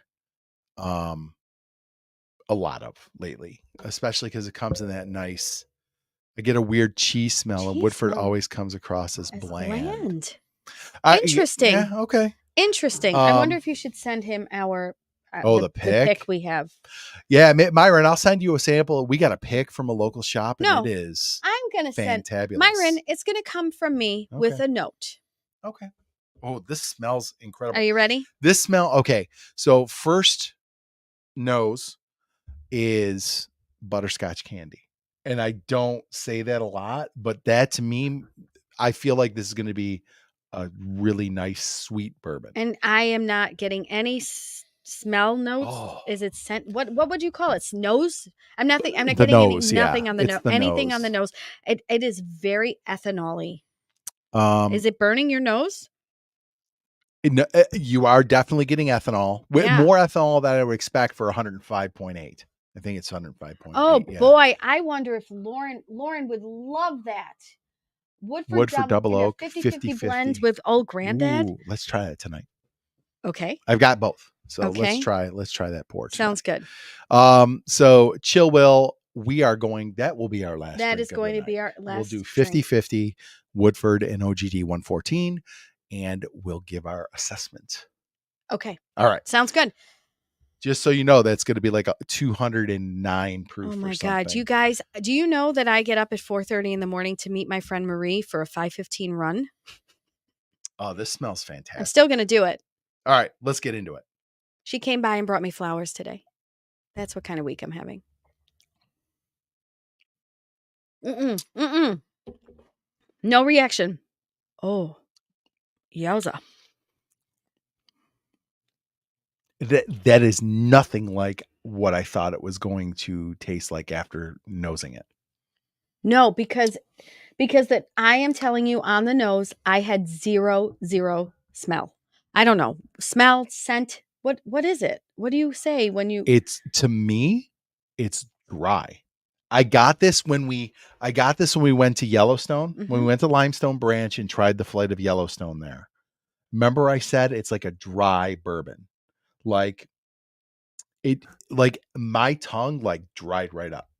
a lot of lately, especially because it comes in that nice. I get a weird cheese smell, and Cheese Woodford smell. always comes across as bland. Interesting. Yeah, okay. Interesting. I wonder if you should send him our the pick we have. Yeah, Myron, I'll send you a sample. We got a pick from a local shop, and No, it is I'm gonna send fantabulous. Myron. It's gonna come from me with a note. Okay. Oh, this smells incredible. Are you ready? This smell. Okay. So first nose is butterscotch candy. And I don't say that a lot, but that to me, I feel like this is going to be a really nice sweet bourbon. And I am not getting any smell notes. Oh. Is it scent? What would you call it? Nose? I'm not getting nose, nothing on the nose. Anything nose. on the nose. It is very ethanol-y. Is Is it burning your nose? You are definitely getting ethanol. Yeah. More ethanol than I would expect for 105.8. I think it's 105.8. Oh boy, I wonder if Lauren would love that. Woodford Double Oak 50-50 blend with Old Grandad. Ooh, let's try that tonight. Okay. I've got both. So okay. let's try that pour. Sounds good. So Chill Will, that will be our last. That is going to be our last. We'll do 50-50 Woodford and OGD 114, and we'll give our assessment. Okay. All right. Sounds good. Just so you know, that's going to be like a 209 proof. Oh my God. You guys, do you know that I get up at 4:30 in the morning to meet my friend Marie for a 5:15 run? Oh, this smells fantastic. I'm still going to do it. All right, let's get into it. She came by and brought me flowers today. That's what kind of week I'm having. No reaction. Oh, yowza. That is nothing like what I thought it was going to taste like after nosing it. No, because that I am telling you on the nose, I had zero smell. I don't know. Smell, scent. What is it? What do you say when you? To me, it's dry. I got this when we went to Yellowstone, when we went to Limestone Branch and tried the Flight of Yellowstone there. Remember I said it's like a dry bourbon. Like my tongue dried right up.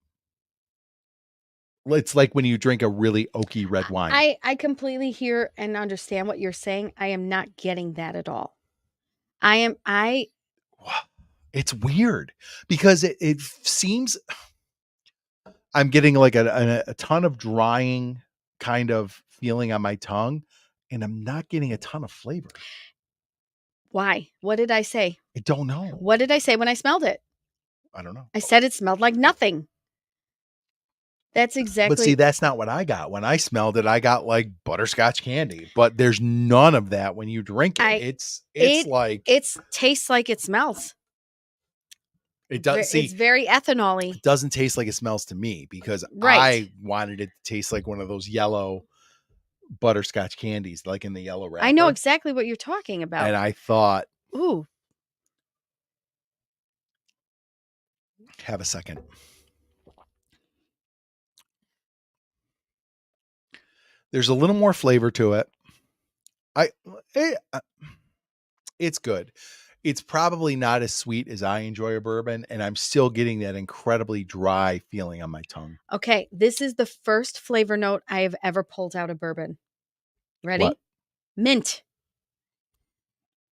It's like when you drink a really oaky red wine. I completely hear and understand what you're saying. I am not getting that at all. It's weird because it seems I'm getting like a ton of drying kind of feeling on my tongue, and I'm not getting a ton of flavor. Why? What did I say? I don't know. What did I say when I smelled it? I don't know. I said it smelled like nothing. That's exactly. But see, that's not what I got. When I smelled it, I got like butterscotch candy. But there's none of that when you drink it. It tastes like it smells. It does. It's very ethanol-y. It doesn't taste like it smells to me because I wanted it to taste like one of those yellow butterscotch candies, like in the yellow wrapper. I know exactly what you're talking about. And I thought, ooh, have a second. There's a little more flavor to it. It's good. It's probably not as sweet as I enjoy a bourbon, and I'm still getting that incredibly dry feeling on my tongue. Okay, this is the first flavor note I have ever pulled out of bourbon. Ready? What? Mint.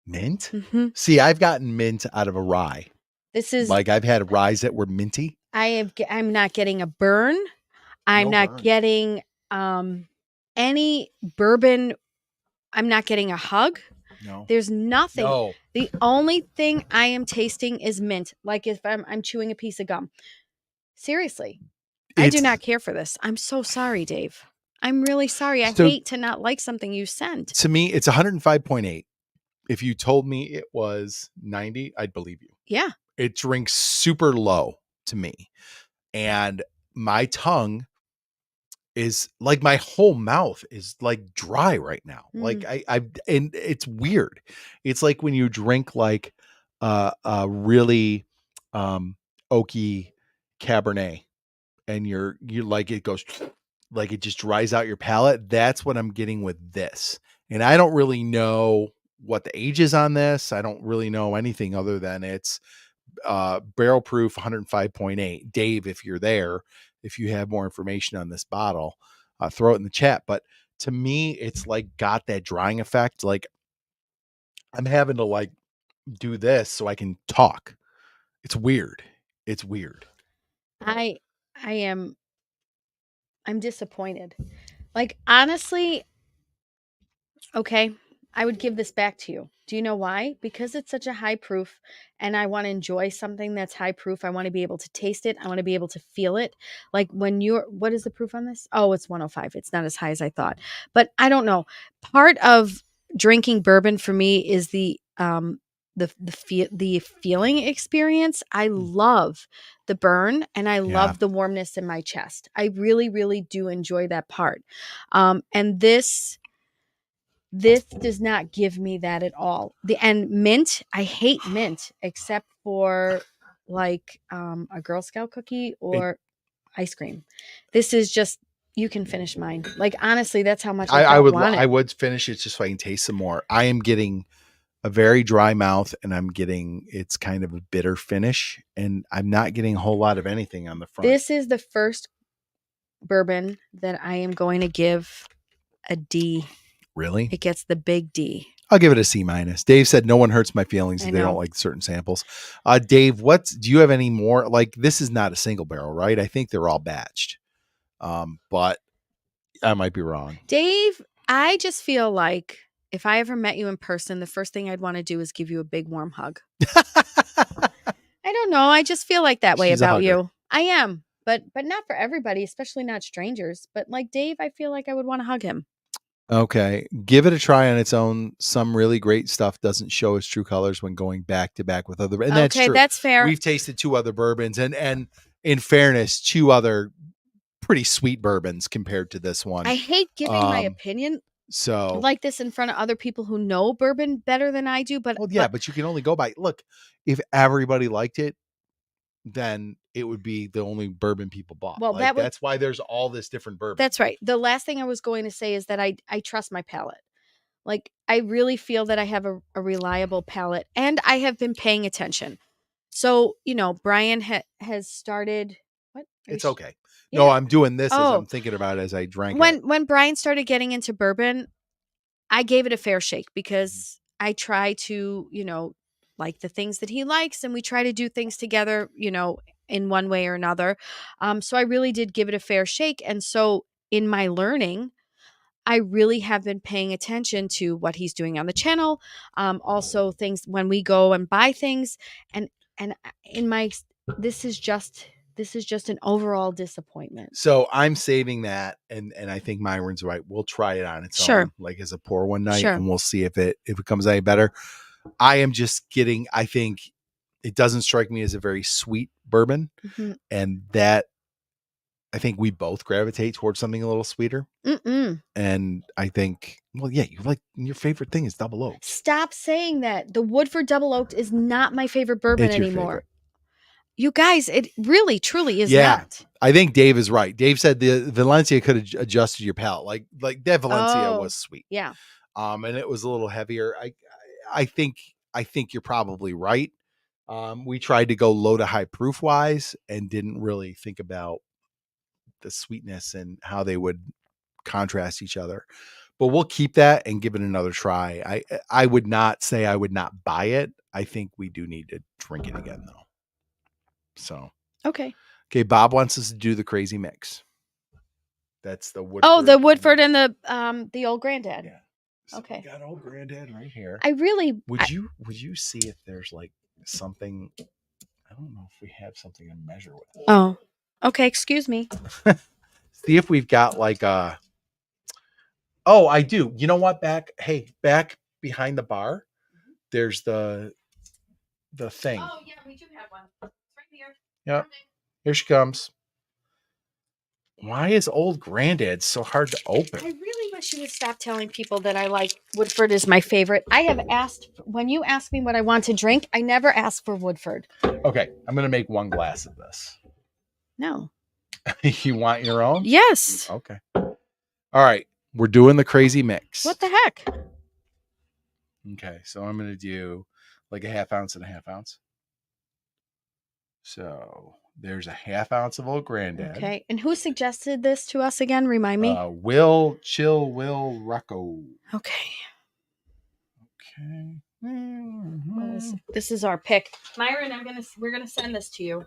Mint? Mm-hmm. See, I've gotten mint out of a rye. This is like I've had ryes that were minty. I'm not getting a burn. I'm not getting any bourbon. I'm not getting a hug. No. There's nothing. No. The only thing I am tasting is mint. Like if I'm chewing a piece of gum. Seriously. I do not care for this. I'm so sorry, Dave. I'm really sorry. I hate to not like something you sent. To me, it's 105.8. If you told me it was 90, I'd believe you. Yeah. It drinks super low to me. And my tongue is like, my whole mouth is like dry right now. Like and it's weird. It's like when you drink like a really oaky Cabernet and you like it goes like it just dries out your palate. That's what I'm getting with this. And I don't really know what the age is on this. I don't really know anything other than it's barrel proof 105.8. Dave, if you're there, if you have more information on this bottle, throw it in the chat. But to me, it's like got that drying effect. Like I'm having to like do this so I can talk. It's weird. It's weird. I'm disappointed. Like, honestly, okay, I would give this back to you. Do you know why? Because it's such a high proof and I want to enjoy something that's high proof. I want to be able to taste it. I want to be able to feel it. Like when what is the proof on this? Oh, it's 105. It's not as high as I thought. But I don't know. Part of drinking bourbon for me is the feeling experience. I love the burn and I love the warmness in my chest. I really, really do enjoy that part. And this does not give me that at all. And mint, I hate mint except for like a Girl Scout cookie or ice cream. This is just, you can finish mine. Like honestly, that's how much I want it. I would finish it just so I can taste some more. I am getting a very dry mouth and I'm getting, it's kind of a bitter finish and I'm not getting a whole lot of anything on the front. This is the first bourbon that I am going to give a D. Really? It gets the big D. I'll give it a C-. Dave said no one hurts my feelings if they don't like certain samples. Dave, do you have any more? Like this is not a single barrel, right? I think they're all batched. But I might be wrong. Dave, I just feel like if I ever met you in person, the first thing I'd want to do is give you a big warm hug. I don't know. I just feel like that way about you. I am, but not for everybody, especially not strangers. But like Dave, I feel like I would want to hug him. Okay. Give it a try on its own. Some really great stuff doesn't show its true colors when going back to back with other. And that's true. That's fair. We've tasted 2 other bourbons and in fairness, 2 other pretty sweet bourbons compared to this one. I hate giving my opinion like this in front of other people who know bourbon better than I do. But but you can only go by, look, if everybody liked it, then it would be the only bourbon people bought. Well, that's why there's all this different bourbon. That's right. The last thing I was going to say is that I trust my palate. Like I really feel that I have a reliable palate and I have been paying attention. So, Brian has started. What? It's okay. Yeah. No, I'm doing this as I'm thinking about it as I drank it. When Brian started getting into bourbon, I gave it a fair shake because I try to, like the things that he likes and we try to do things together, in one way or another. So I really did give it a fair shake. And so in my learning, I really have been paying attention to what he's doing on the channel. Also things when we go and buy things and this is just an overall disappointment. So I'm saving that. And I think Myron's right. We'll try it on its own, like as a pour one night and we'll see if it comes any better. I am just getting, I think it doesn't strike me as a very sweet bourbon. Mm-hmm. And that I think we both gravitate towards something a little sweeter. Mm-mm. And I think, well, yeah, your favorite thing is Double Oak. Stop saying that. The Woodford Double Oaked is not my favorite bourbon anymore. Favorite. You guys, it really, truly is not. I think Dave is right. Dave said the Valencia could have adjusted your palate. Like that Valencia was sweet. Yeah. And it was a little heavier. I think you're probably right. We tried to go low to high proof wise and didn't really think about the sweetness and how they would contrast each other. But we'll keep that and give it another try. I would not say I would not buy it. I think we do need to drink it again though. So okay. Bob wants us to do the crazy mix. That's the Woodford. Oh, the Woodford and the Old Granddad. Yeah. So okay. We got Old Granddad right here. Would you see if there's like something? I don't know if we have something to measure with. Oh, okay. Excuse me. See if we've got like a. Oh, I do. You know what? Back behind the bar, there's the thing. Oh yeah, we do have one. It's right here. Yep. Here she comes. Why is Old Granddad so hard to open? I really wish you would stop telling people that I like Woodford is my favorite. I have asked, when you ask me what I want to drink, I never ask for Woodford. Okay, I'm going to make one glass of this. No. You want your own? Yes. Okay. All right. We're doing the crazy mix. What the heck? Okay. So I'm going to do like a 1/2 ounce and a 1/2 ounce. So there's a 1/2 ounce of Old Granddad. Okay. And who suggested this to us again? Remind me. Will Rocco. Okay. Okay. This is our pick. Myron, we're gonna send this to you.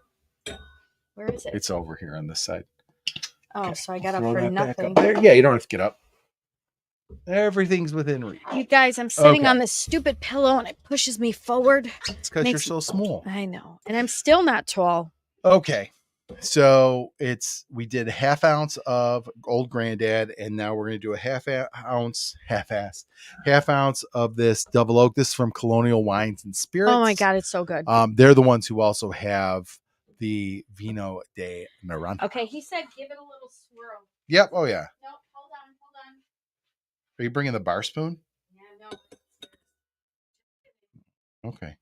Where is it? It's over here on this side. Oh, Okay, so I got throw up for that back nothing. up there. Yeah, you don't have to get up. Everything's within reach. You guys, I'm sitting Okay. on this stupid pillow and it pushes me forward. It's because you're so small. I know. And I'm still not tall. Okay. So we did 1/2 ounce of Old Granddad, and now we're going to do a 1/2 ounce of this double oak. This is from Colonial Wines and Spirits. Oh my God, it's so good. They're the ones who also have the Vino de Miranda. Okay, he said give it a little swirl. Yep. Oh yeah. No, hold on. Are you bringing the bar spoon? Yeah, no. Okay.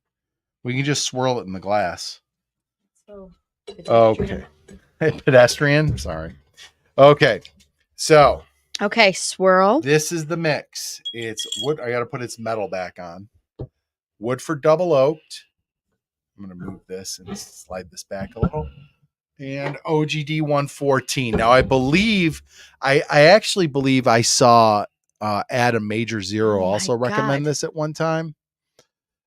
We can just swirl it in the glass. So Okay. Pedestrian. Sorry. Okay. So. Okay, swirl. This is the mix. It's wood. I got to put its metal back on. Woodford double oaked. I'm going to move this and slide this back a little. And OGD 114. Now, I actually believe I saw Adam Major Zero also recommend this at one time.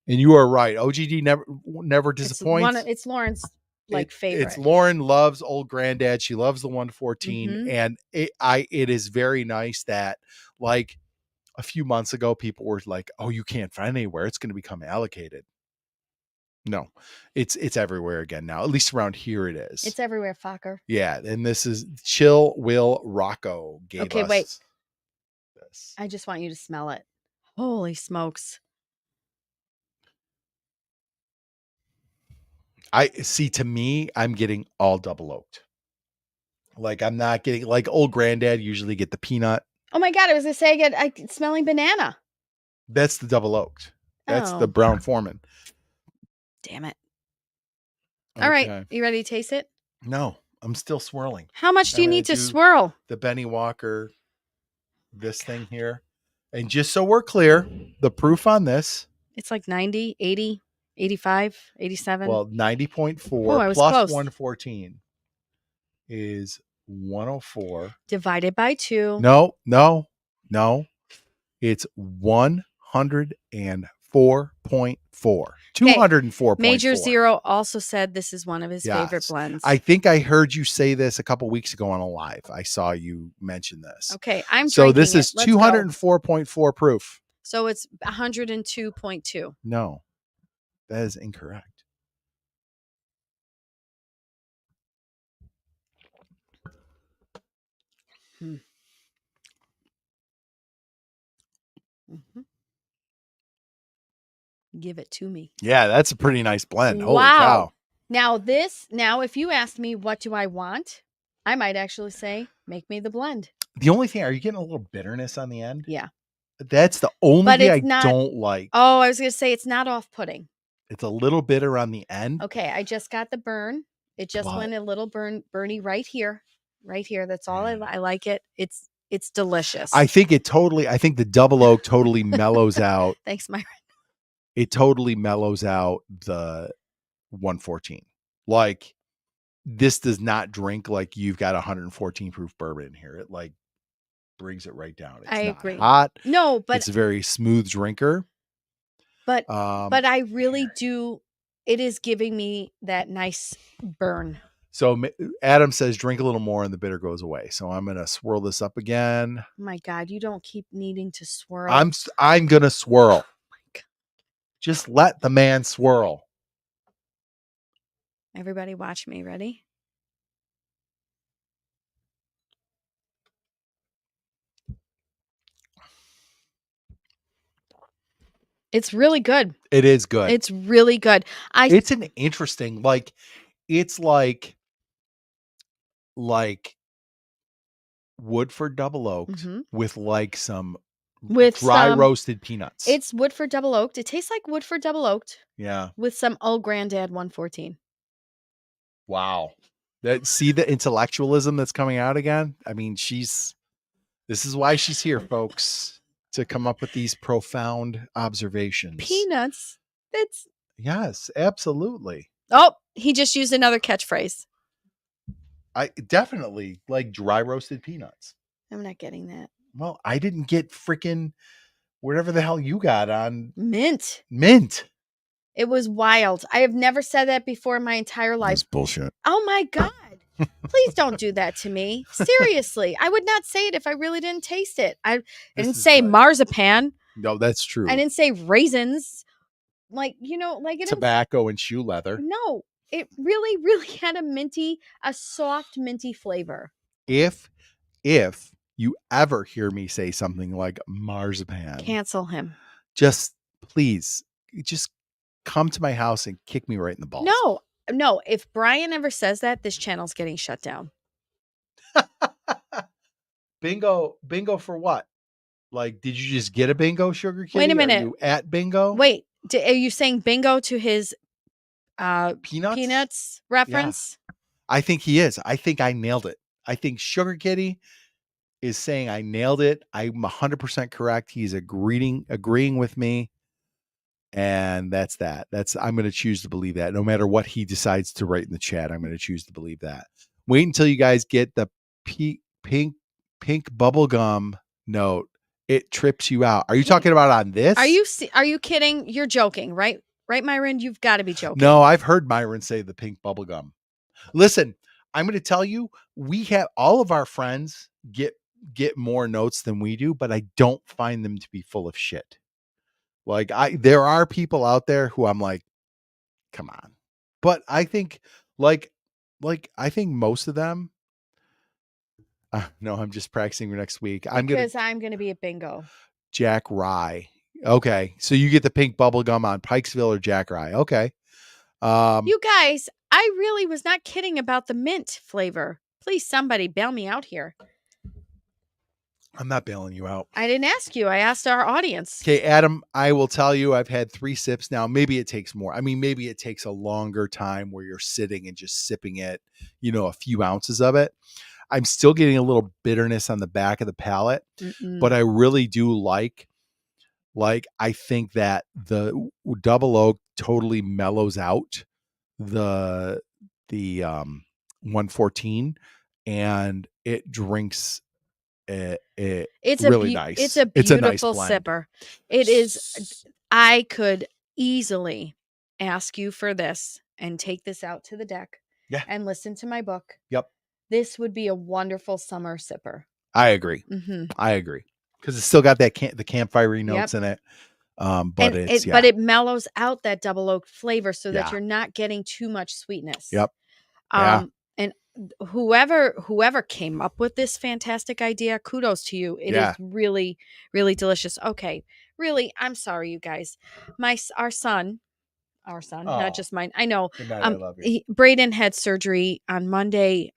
And you are right. OGD never disappoints. It's Lauren's favorite. It's Lauren loves Old Granddad. She loves the 114. And it is very nice that like a few months ago, people were like, oh, you can't find anywhere. It's going to become allocated. No, it's everywhere again now. At least around here it is. It's everywhere, fucker. Yeah, and this is Chill Will Rocco gave us. Okay, wait. This. I just want you to smell it. Holy smokes. To me, I'm getting all double oaked. Like I'm not getting like Old Granddad usually get the peanut. Oh my God, I was gonna say I get smelling banana. That's the double oaked. That's the Brown Foreman. Damn it. Okay. All right. You ready to taste it? No, I'm still swirling. How much do you need to swirl? The Benny Walker, this thing here. And just so we're clear, the proof on this. It's like 90, 80, 85, 87. Well, 90.4 plus close. 114 is 104. Divided by 2. No. It's 104.4. 204.4. Major Zero also said this is one of his favorite blends. I think I heard you say this a couple weeks ago on a live. I saw you mention this. Okay, I'm so this is 204.4 proof. So it's 102.2. No, that is incorrect. Give it to me. Yeah, that's a pretty nice blend. Wow. Holy cow. Now, if you asked me what do I want, I might actually say, make me the blend. The only thing, are you getting a little bitterness on the end? Yeah. That's the only thing I don't like. Oh, I was going to say it's not off-putting. It's a little bitter on the end. Okay, I just got the burn. It just went a little burny right here. Right here. That's all I like it. It's delicious. I think the double oak totally mellows out. Thanks, Myron. It totally mellows out the 114. Like this does not drink like you've got 114 proof bourbon in here. It like brings it right down. It's I not agree. Hot. No, but it's a very smooth drinker. But I really do. It is giving me that nice burn. So Adam says, drink a little more and the bitter goes away. So I'm going to swirl this up again. Oh my God, you don't keep needing to swirl. I'm going to swirl. Oh my God. Just let the man swirl. Everybody watch me. Ready? It's really good. It is good. It's really good. It's an interesting, it's like Woodford double oaked with like some dry roasted peanuts. It's Woodford double oaked. It tastes like Woodford double oaked. Yeah. With some Old Granddad 114. Wow. See the intellectualism that's coming out again? I mean, this is why she's here, folks, to come up with these profound observations. Peanuts. It's Yes, absolutely. Oh, he just used another catchphrase. I definitely like dry roasted peanuts. I'm not getting that. Well, I didn't get freaking whatever the hell you got on Mint. It was wild. I have never said that before in my entire life. That's bullshit. Oh my God. Please don't do that to me. Seriously. I would not say it if I really didn't taste it. I didn't say marzipan. No, that's true. I didn't say raisins. Like, tobacco and shoe leather. No, it really, really had a soft minty flavor. If you ever hear me say something like marzipan, cancel him. Just please, just come to my house and kick me right in the balls. No. If Brian ever says that, this channel's getting shut down. Bingo for what? Like, did you just get a bingo, Sugar Kitty? Wait a minute. Are you at bingo? Wait, are you saying bingo to his peanuts reference? Yeah. I think he is. I think I nailed it. I think Sugar Kitty is saying I nailed it. I'm 100% correct. He's agreeing with me. And that's that. I'm going to choose to believe that. No matter what he decides to write in the chat, I'm going to choose to believe that. Wait until you guys get the pink bubblegum note. It trips you out. Are you talking about on this? Are you kidding? You're joking, right? Right, Myron? You've got to be joking. No, I've heard Myron say the pink bubblegum. Listen, I'm going to tell you, we have all of our friends get more notes than we do, but I don't find them to be full of shit. Like there are people out there who I'm like, come on. But I think like I think most of them. No, I'm just practicing for next week. I'm going to be at bingo. Jack Rye. Okay, so you get the pink bubblegum on Pikesville or Jack Rye. Okay. You guys, I really was not kidding about the mint flavor. Please, somebody bail me out here. I'm not bailing you out. I didn't ask you. I asked our audience. Okay, Adam, I will tell you, I've had 3 sips now. Maybe it takes more. I mean, maybe it takes a longer time where you're sitting and just sipping it, a few ounces of it. I'm still getting a little bitterness on the back of the palate, but I really do like I think that the double oak totally mellows out the 114 and it drinks it's really nice. It's a beautiful sipper. It is. I could easily ask you for this and take this out to the deck and listen to my book. Yep. This would be a wonderful summer sipper. I agree. I agree. Because it's still got that the campfire notes in it. But it mellows out that double oak flavor so that you're not getting too much sweetness. Yep. And whoever came up with this fantastic idea, kudos to you. It is really, really delicious. Okay. Really, I'm sorry, you guys. Our son, not just mine. I know. I love you. Braden had surgery on Monday.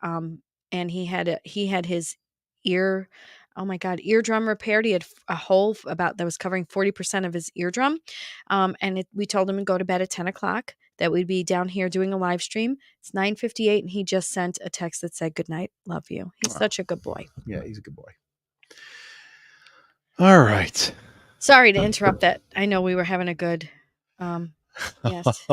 And he had his eardrum repaired. He had a hole that was covering 40% of his eardrum. We told him to go to bed at 10 o'clock, that we'd be down here doing a live stream. It's 9:58 and he just sent a text that said, "Good night. Love you." He's such a good boy. Yeah, he's a good boy. All right. Sorry to interrupt that. I know we were having a good, yes.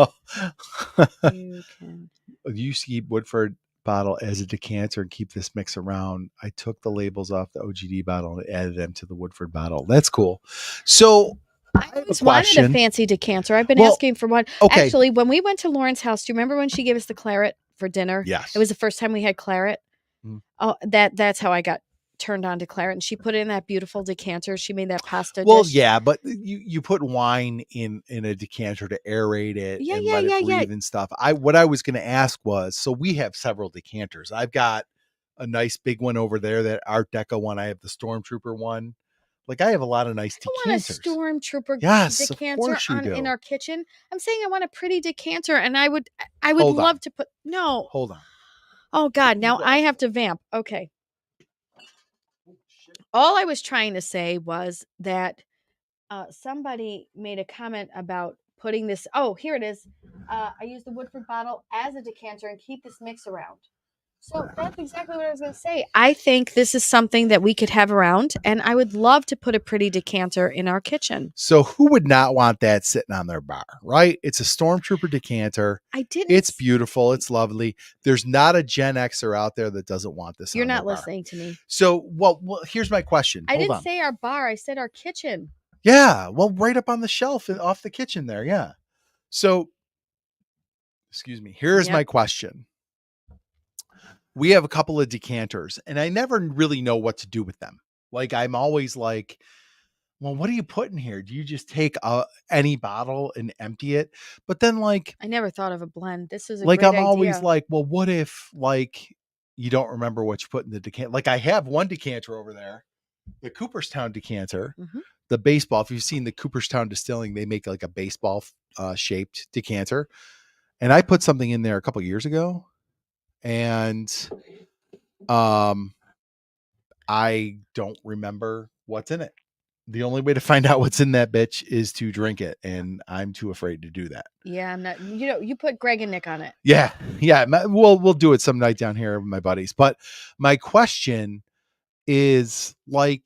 You keep Woodford bottle as a decanter and keep this mix around. I took the labels off the OGD bottle and added them to the Woodford bottle. That's cool. So I always wanted a fancy decanter. I've been asking for one. Okay. Actually, when we went to Lauren's house, do you remember when she gave us the claret for dinner? Yes. It was the first time we had claret. Oh, that's how I got turned on to claret. And she put it in that beautiful decanter. She made that pasta dish. Yeah, but you put wine in a decanter to aerate it and let it breathe and stuff. What I was going to ask was, so we have several decanters. I've got a nice big one over there, that Art Deco one. I have the Stormtrooper one. Like, I have a lot of nice decanters. I want a Stormtrooper decanter in our kitchen. I'm saying I want a pretty decanter, and I would love to put. No, hold on. Oh God! Now I have to vamp. Okay. All I was trying to say was that somebody made a comment about putting this. Oh, here it is. I use the Woodford bottle as a decanter and keep this mix around. So that's exactly what I was going to say. I think this is something that we could have around, and I would love to put a pretty decanter in our kitchen. So who would not want that sitting on their bar, right? It's a Stormtrooper decanter. I didn't. It's beautiful. It's lovely. There's not a Gen Xer out there that doesn't want this. You're on not their listening to me. So, well, here's my question. I Hold didn't on. say our bar. I said our kitchen. Yeah, well, right up on the shelf and off the kitchen there. Yeah. So, excuse me. Here's my question. We have a couple of decanters, and I never really know what to do with them. Like, I'm always like, well, what do you put in here? Do you just take any bottle and empty it? But then, like, I never thought of a blend. This is a like, great I'm idea. always like, well, what if like you don't remember what you put in the decanter? Like, I have one decanter over there, the Cooperstown decanter, the baseball. If you've seen the Cooperstown Distilling, they make like a baseball shaped decanter, and I put something in there a couple years ago, and I don't remember what's in it. The only way to find out what's in that bitch is to drink it, and I'm too afraid to do that. Yeah, I'm not. You know, you put Greg and Nick on it. Yeah. We'll do it some night down here with my buddies. But my question is, like,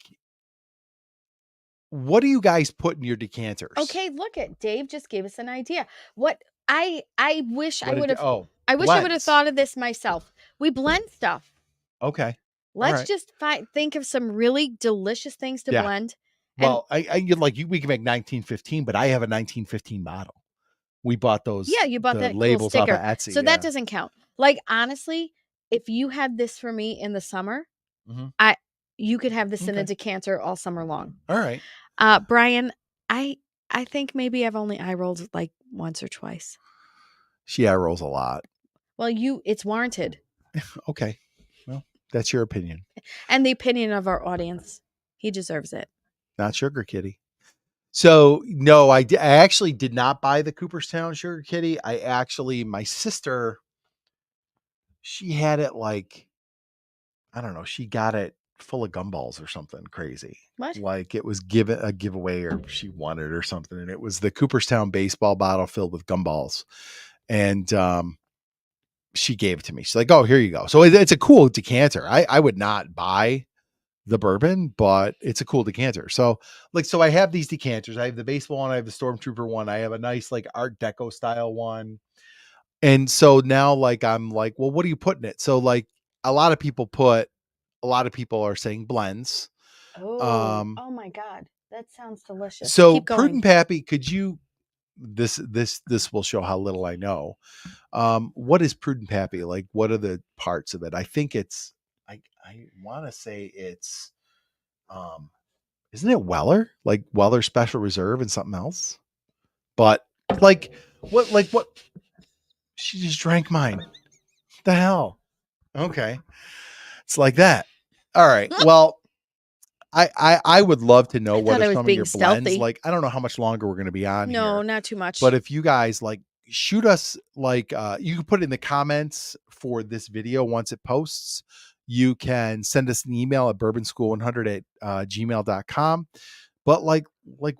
what do you guys put in your decanters? Okay, look at Dave just gave us an idea. What I wish I would have. I wish I would have thought of this myself. We blend stuff. Okay. Let's just think of some really delicious things to blend. Well, we can make 1915, but I have a 1915 bottle. We bought those. Yeah, you bought that labels cool sticker. off of Etsy. So that doesn't count. Like, honestly, if you had this for me in the summer, you could have this in a decanter all summer long. All right. Brian, I think maybe I've only eye rolled like once or twice. She eye rolls a lot. Well, it's warranted. Okay. Well, that's your opinion. And the opinion of our audience. He deserves it. Not Sugar Kitty. So, no, I actually did not buy the Cooperstown Sugar Kitty. My sister, she had it like, I don't know, she got it full of gumballs or something crazy. What? Like, it was a giveaway, or she won it or something. And it was the Cooperstown baseball bottle filled with gumballs. And she gave it to me. She's like, oh, here you go. So it's a cool decanter. I would not buy the bourbon, but it's a cool decanter. So I have these decanters. I have the baseball one. I have the Stormtrooper one. I have a nice like Art Deco style one. And so now I'm like, well, what do you put in it? So like a lot of people are saying blends. Oh my God. That sounds delicious. So Prudent Pappy, could you, this will show how little I know. What is Prudent Pappy? Like, what are the parts of it? I think it's, I want to say it's, isn't it Weller? Like Weller Special Reserve and something else? But what? She just drank mine. What the hell? Okay. It's like that. All right. Well, I would love to know what are some of your blends. Like, I don't know how much longer we're going to be on here. No, not too much. But if you guys shoot us, you can put it in the comments for this video once it posts. You can send us an email at bourbonschool100@gmail.com. But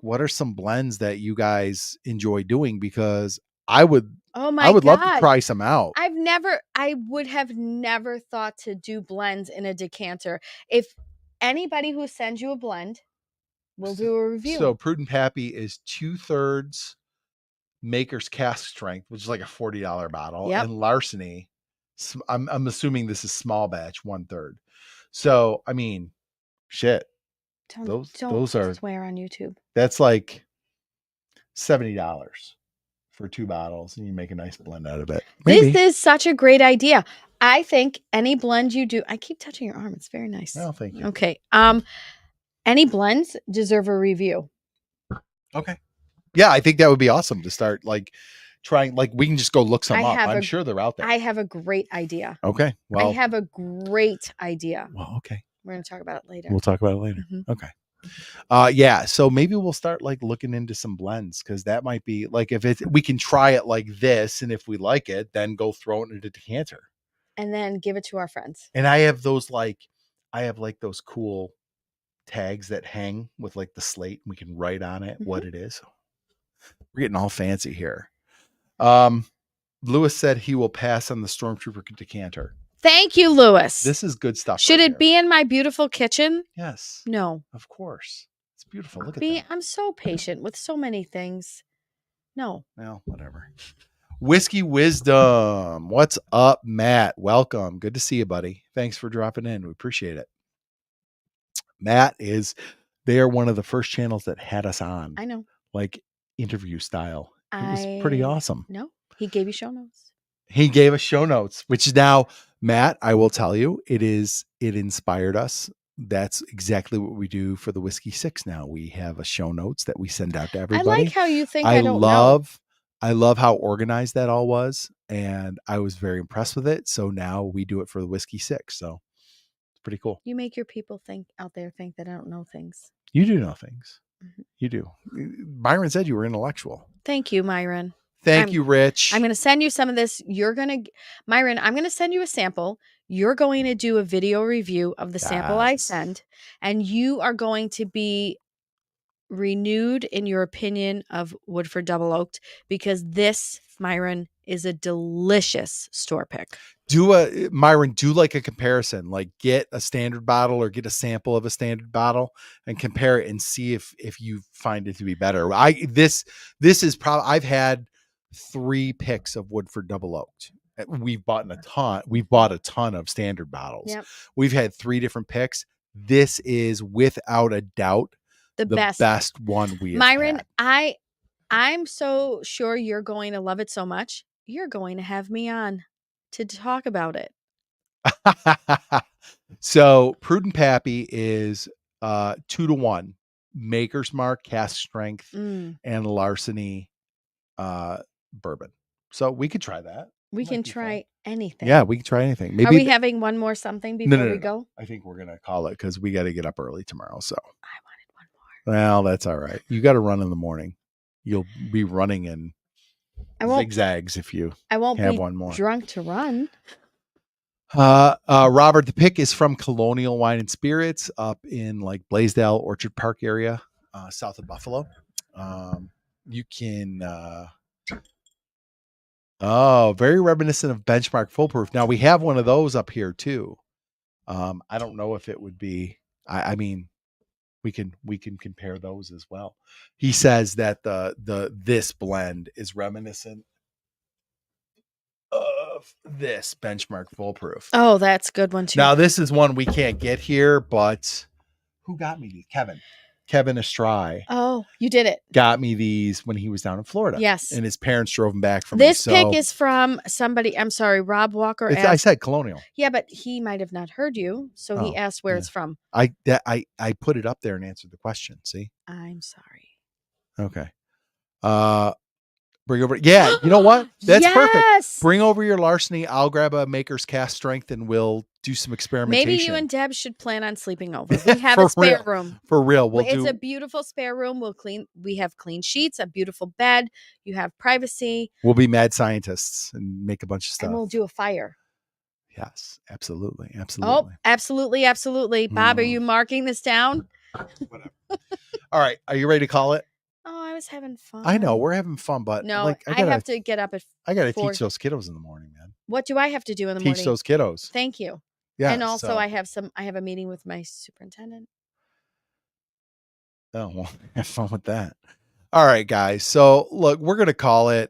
what are some blends that you guys enjoy doing? Because I would love to try some out. I would have never thought to do blends in a decanter. If anybody who sends you a blend, we'll do a review. So Prudent Pappy is 2/3 Maker's Cask Strength, which is like a $40 bottle, and Larceny. I'm assuming this is small batch, 1/3. So I mean, shit. Those are swear on YouTube. That's like $70 for 2 bottles, and you make a nice blend out of it. Maybe. This is such a great idea. I think any blend you do, I keep touching your arm. It's very nice. Oh, thank you. Okay. Any blends deserve a review. Okay. Yeah, I think that would be awesome to start trying. We can just go look some up. I'm sure they're out there. I have a great idea. Okay. Well, I have a great idea. Well, okay. We're going to talk about it later. We'll talk about it later. Okay. Yeah. So maybe we'll start looking into some blends, because that might be if we can try it like this, and if we like it, then go throw it into a decanter and then give it to our friends. And I have those those cool tags that hang with the slate, and we can write on it what it is. We're getting all fancy here. Lewis said he will pass on the Stormtrooper decanter. Thank you, Lewis. This is good stuff. Should right it here. be in my beautiful kitchen? Yes. No. Of course. It's beautiful. Look at that. I'm so patient with so many things. No. Well, whatever. Whiskey Wisdom. What's up, Matt? Welcome. Good to see you, buddy. Thanks for dropping in. We appreciate it. Matt they are one of the first channels that had us on. I know. Like interview style. It was pretty awesome. No, he gave you show notes. He gave us show notes, which is now, Matt, I will tell you, it inspired us. That's exactly what we do for the Whiskey Six now. We have a show notes that we send out to everybody. I like how you think I don't know. I love how organized that all was, and I was very impressed with it. So now we do it for the Whiskey Six. So it's pretty cool. You make your people out there think that I don't know things. You do know things. Mm-hmm. You do. Myron said you were intellectual. Thank you, Myron. Thank you, Rich. I'm going to send you some of this. Myron, I'm going to send you a sample. You're going to do a video review of the sample I send, and you are going to be renewed in your opinion of Woodford Double Oaked, because this, Myron, is a delicious store pick. Myron, do like a comparison, like get a standard bottle or get a sample of a standard bottle and compare it and see if you find it to be better. This is probably, I've had 3 picks of Woodford Double Oaked. We've bought a ton of standard bottles. Yep. We've had 3 different picks. This is without a doubt the best one we have Myron, had. I'm so sure you're going to love it so much. You're going to have me on to talk about it. So Prudent Pappy is 2-1. Maker's Mark, Cask Strength, and Larceny bourbon. So we could try that. We can try anything. Yeah, we can try anything. Maybe are we having one more something before we go? I think we're gonna call it because we got to get up early tomorrow. So I wanted one more. Well, that's all right. You got to run in the morning. You'll be running in zigzags if you have one more. Drunk to run. Robert, the pick is from Colonial Wine and Spirits up in like Blaisdell, Orchard Park area, south of Buffalo. You can, very reminiscent of Benchmark Foolproof. Now we have one of those up here too. I don't know if it would be, I mean, we can compare those as well. He says that this blend is reminiscent of this Benchmark Foolproof. Oh, that's a good one too. Now this is one we can't get here, but who got me these? Kevin Estrai. Oh, you did it. Got me these when he was down in Florida. Yes. And his parents drove him back from this pick is from somebody. I'm sorry, Rob Walker. I said Colonial. Yeah, but he might have not heard you. So he asked where it's from. I put it up there and answered the question. See? I'm sorry. Okay. Bring over. Yeah. You know what? That's perfect. Bring over your Larceny. I'll grab a Maker's Cask Strength and we'll do some experimentation. Maybe you and Deb should plan on sleeping over. We have a spare room. For real. It's a beautiful spare room. We have clean sheets, a beautiful bed. You have privacy. We'll be mad scientists and make a bunch of stuff. And we'll do a fire. Yes, absolutely. Oh, absolutely. Bob, are you marking this down? Whatever. All right. Are you ready to call it? Oh, I was having fun. I know we're having fun, but no, I have to get up at. I got to teach those kiddos in the morning, man. What do I have to do in the morning? Teach those kiddos. Thank you. Yeah. And also, I have a meeting with my superintendent. Oh, well, have fun with that. All right, guys. So look, we're gonna call it.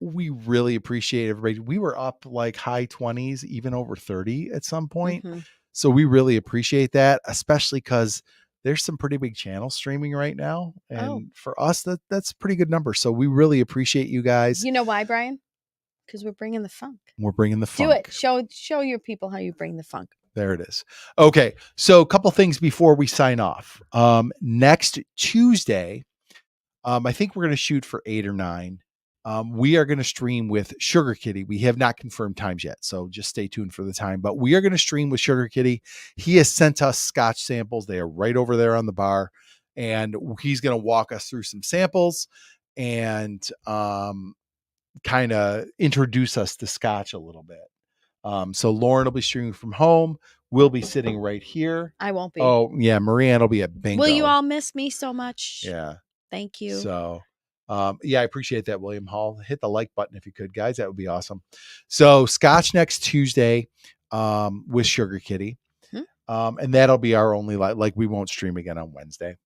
We really appreciate everybody. We were up like high 20s, even over 30 at some point. Mm-hmm. So we really appreciate that, especially because there's some pretty big channels streaming right now. And for us, that's a pretty good number. So we really appreciate you guys. You know why, Brian? Because we're bringing the funk. We're bringing the funk. Do it. Show your people how you bring the funk. There it is. Okay. So a couple things before we sign off. Next Tuesday, I think we're going to shoot for 8 or 9. We are going to stream with Sugar Kitty. We have not confirmed times yet, so just stay tuned for the time. But we are going to stream with Sugar Kitty. He has sent us Scotch samples. They are right over there on the bar, and he's going to walk us through some samples and kind of introduce us to Scotch a little bit. So Lauren will be streaming from home. We'll be sitting right here. I won't be. Oh, yeah. Marianne will be at bingo. Will you all miss me so much? Yeah. Thank you. So... I appreciate that, William Hall. Hit the like button if you could, guys. That would be awesome. So Scotch next Tuesday. with Sugar Kitty. Hmm. And that'll be our only like we won't stream again on Wednesday.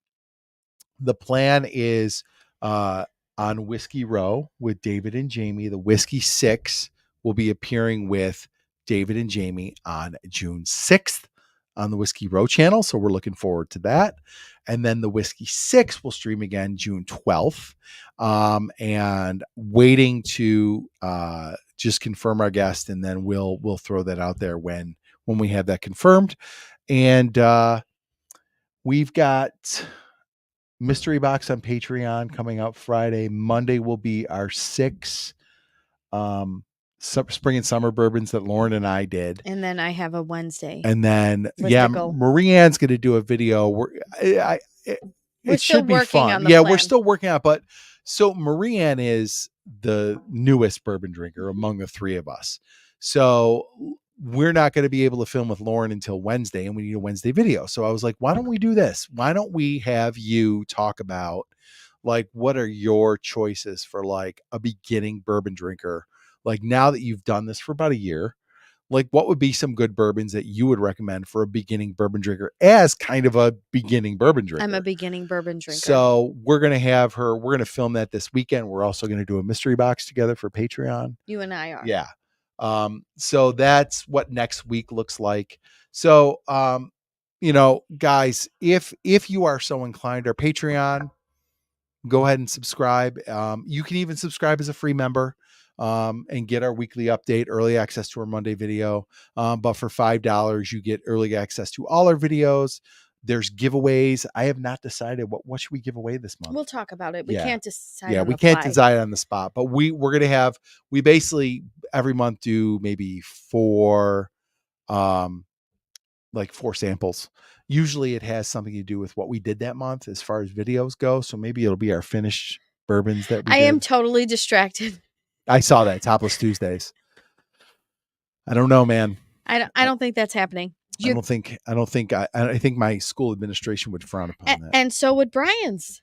The plan is on Whiskey Row with David and Jamie. The Whiskey 6 will be appearing with David and Jamie on June 6th on the Whiskey Row channel. So we're looking forward to that. And then the Whiskey 6 will stream again June 12th. And waiting to just confirm our guest, and then we'll throw that out there when we have that confirmed. And we've got Mystery Box on Patreon coming out Friday. Monday will be our 6 spring and summer bourbons that Lauren and I did. And then I have a Wednesday. And then, Listicle. Marie Ann's going to do a video. It should be fun. Yeah, we're still working on it. But so Marie Ann is the newest bourbon drinker among the three of us. So we're not going to be able to film with Lauren until Wednesday, and we need a Wednesday video. So I was like, why don't we do this? Why don't we have you talk about like, what are your choices for like a beginning bourbon drinker? Like, now that you've done this for about a year, like what would be some good bourbons that you would recommend for a beginning bourbon drinker as kind of a beginning bourbon drinker? I'm a beginning bourbon drinker. So we're going to have her, we're going to film that this weekend. We're also going to do a mystery box together for Patreon. You and I are. Yeah. So that's what next week looks like. So, guys, if you are so inclined, our Patreon, go ahead and subscribe. You can even subscribe as a free member, and get our weekly update, early access to our Monday video. But for $5, you get early access to all our videos. There's giveaways. I have not decided what should we give away this month. We'll talk about it. We can't decide. Yeah, we can't decide on the spot, but we're going to have, we basically every month do maybe 4 samples. Usually it has something to do with what we did that month as far as videos go. So maybe it'll be our finished bourbons that we I did. am totally distracted. I saw that Topless Tuesdays. I don't know, man. I don't think that's happening. I think my school administration would frown upon that. And so would Brian's.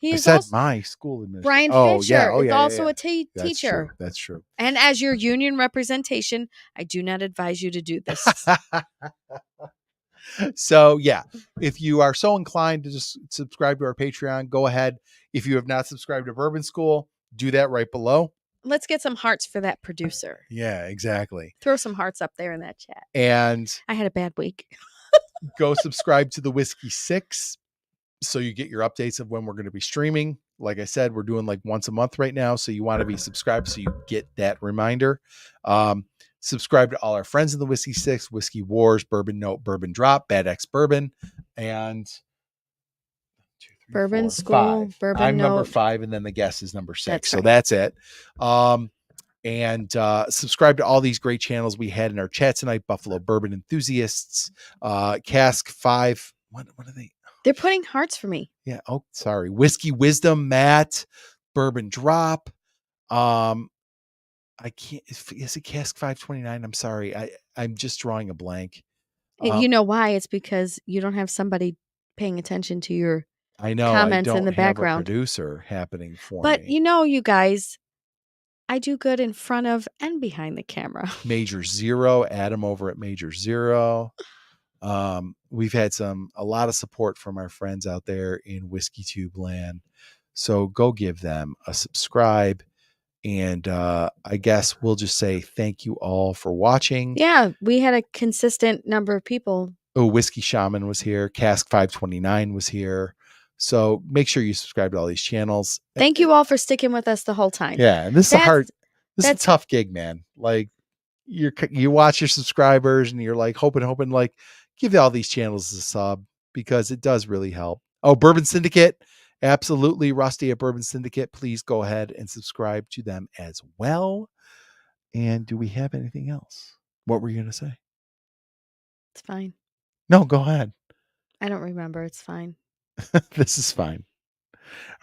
I said also, my school administration. Brian Fisher is also a teacher. True. That's true. And as your union representation, I do not advise you to do this. So yeah, if you are so inclined to just subscribe to our Patreon, go ahead. If you have not subscribed to Bourbon School, do that right below. Let's get some hearts for that producer. Yeah, exactly. Throw some hearts up there in that chat. And I had a bad week. Go subscribe to the Whiskey 6 so you get your updates of when we're going to be streaming. Like I said, we're doing like once a month right now. So you want to be subscribed so you get that reminder. Subscribe to all our friends in the Whiskey 6, Whiskey Wars, Bourbon Note, Bourbon Drop, Bad X Bourbon, and Bourbon School, 5. Bourbon I'm Note. number 5, and then the guest is number 6. That's right. So that's it. And subscribe to all these great channels we had in our chat tonight: Buffalo Bourbon Enthusiasts, Cask 5. What are they? They're putting hearts for me. Yeah. Oh, sorry. Whiskey Wisdom, Matt, Bourbon Drop. I can't. Is it Cask 529? I'm sorry. I'm just drawing a blank. You know why? It's because you don't have somebody paying attention to your comments I don't in the background. Have a producer happening for but me. You guys, I do good in front of and behind the camera. Major Zero, Adam over at Major Zero. We've had a lot of support from our friends out there in Whiskey Tube land. So go give them a subscribe. And I guess we'll just say thank you all for watching. Yeah, we had a consistent number of people. Oh, Whiskey Shaman was here. Cask 529 was here. So make sure you subscribe to all these channels. Thank you all for sticking with us the whole time. Yeah, and this is a tough gig, man. Like you watch your subscribers and you're like hoping, like give all these channels a sub because it does really help. Oh, Bourbon Syndicate. Absolutely. Rusty at Bourbon Syndicate. Please go ahead and subscribe to them as well. And do we have anything else? What were you going to say? It's fine. No, go ahead. I don't remember. It's fine. This is fine.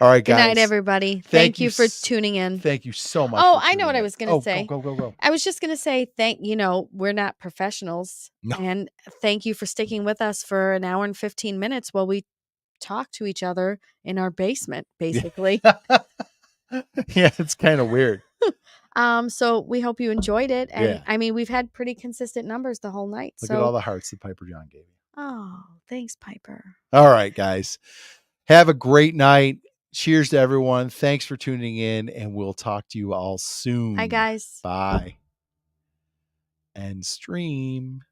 All right, guys. Good night, everybody. Thank you for tuning in. Thank you so much. Oh, I know what I was going to say. Go. I was just going to say, we're not professionals. No. And thank you for sticking with us for an hour and 15 minutes while we talk to each other in our basement, basically. Yeah, it's kind of weird. So we hope you enjoyed it. And Yeah. I mean, we've had pretty consistent numbers the whole night. Look at all the hearts that Piper John gave you. Oh, thanks, Piper. All right, guys. Have a great night. Cheers to everyone. Thanks for tuning in, and we'll talk to you all soon. Hi, guys. Bye. And stream.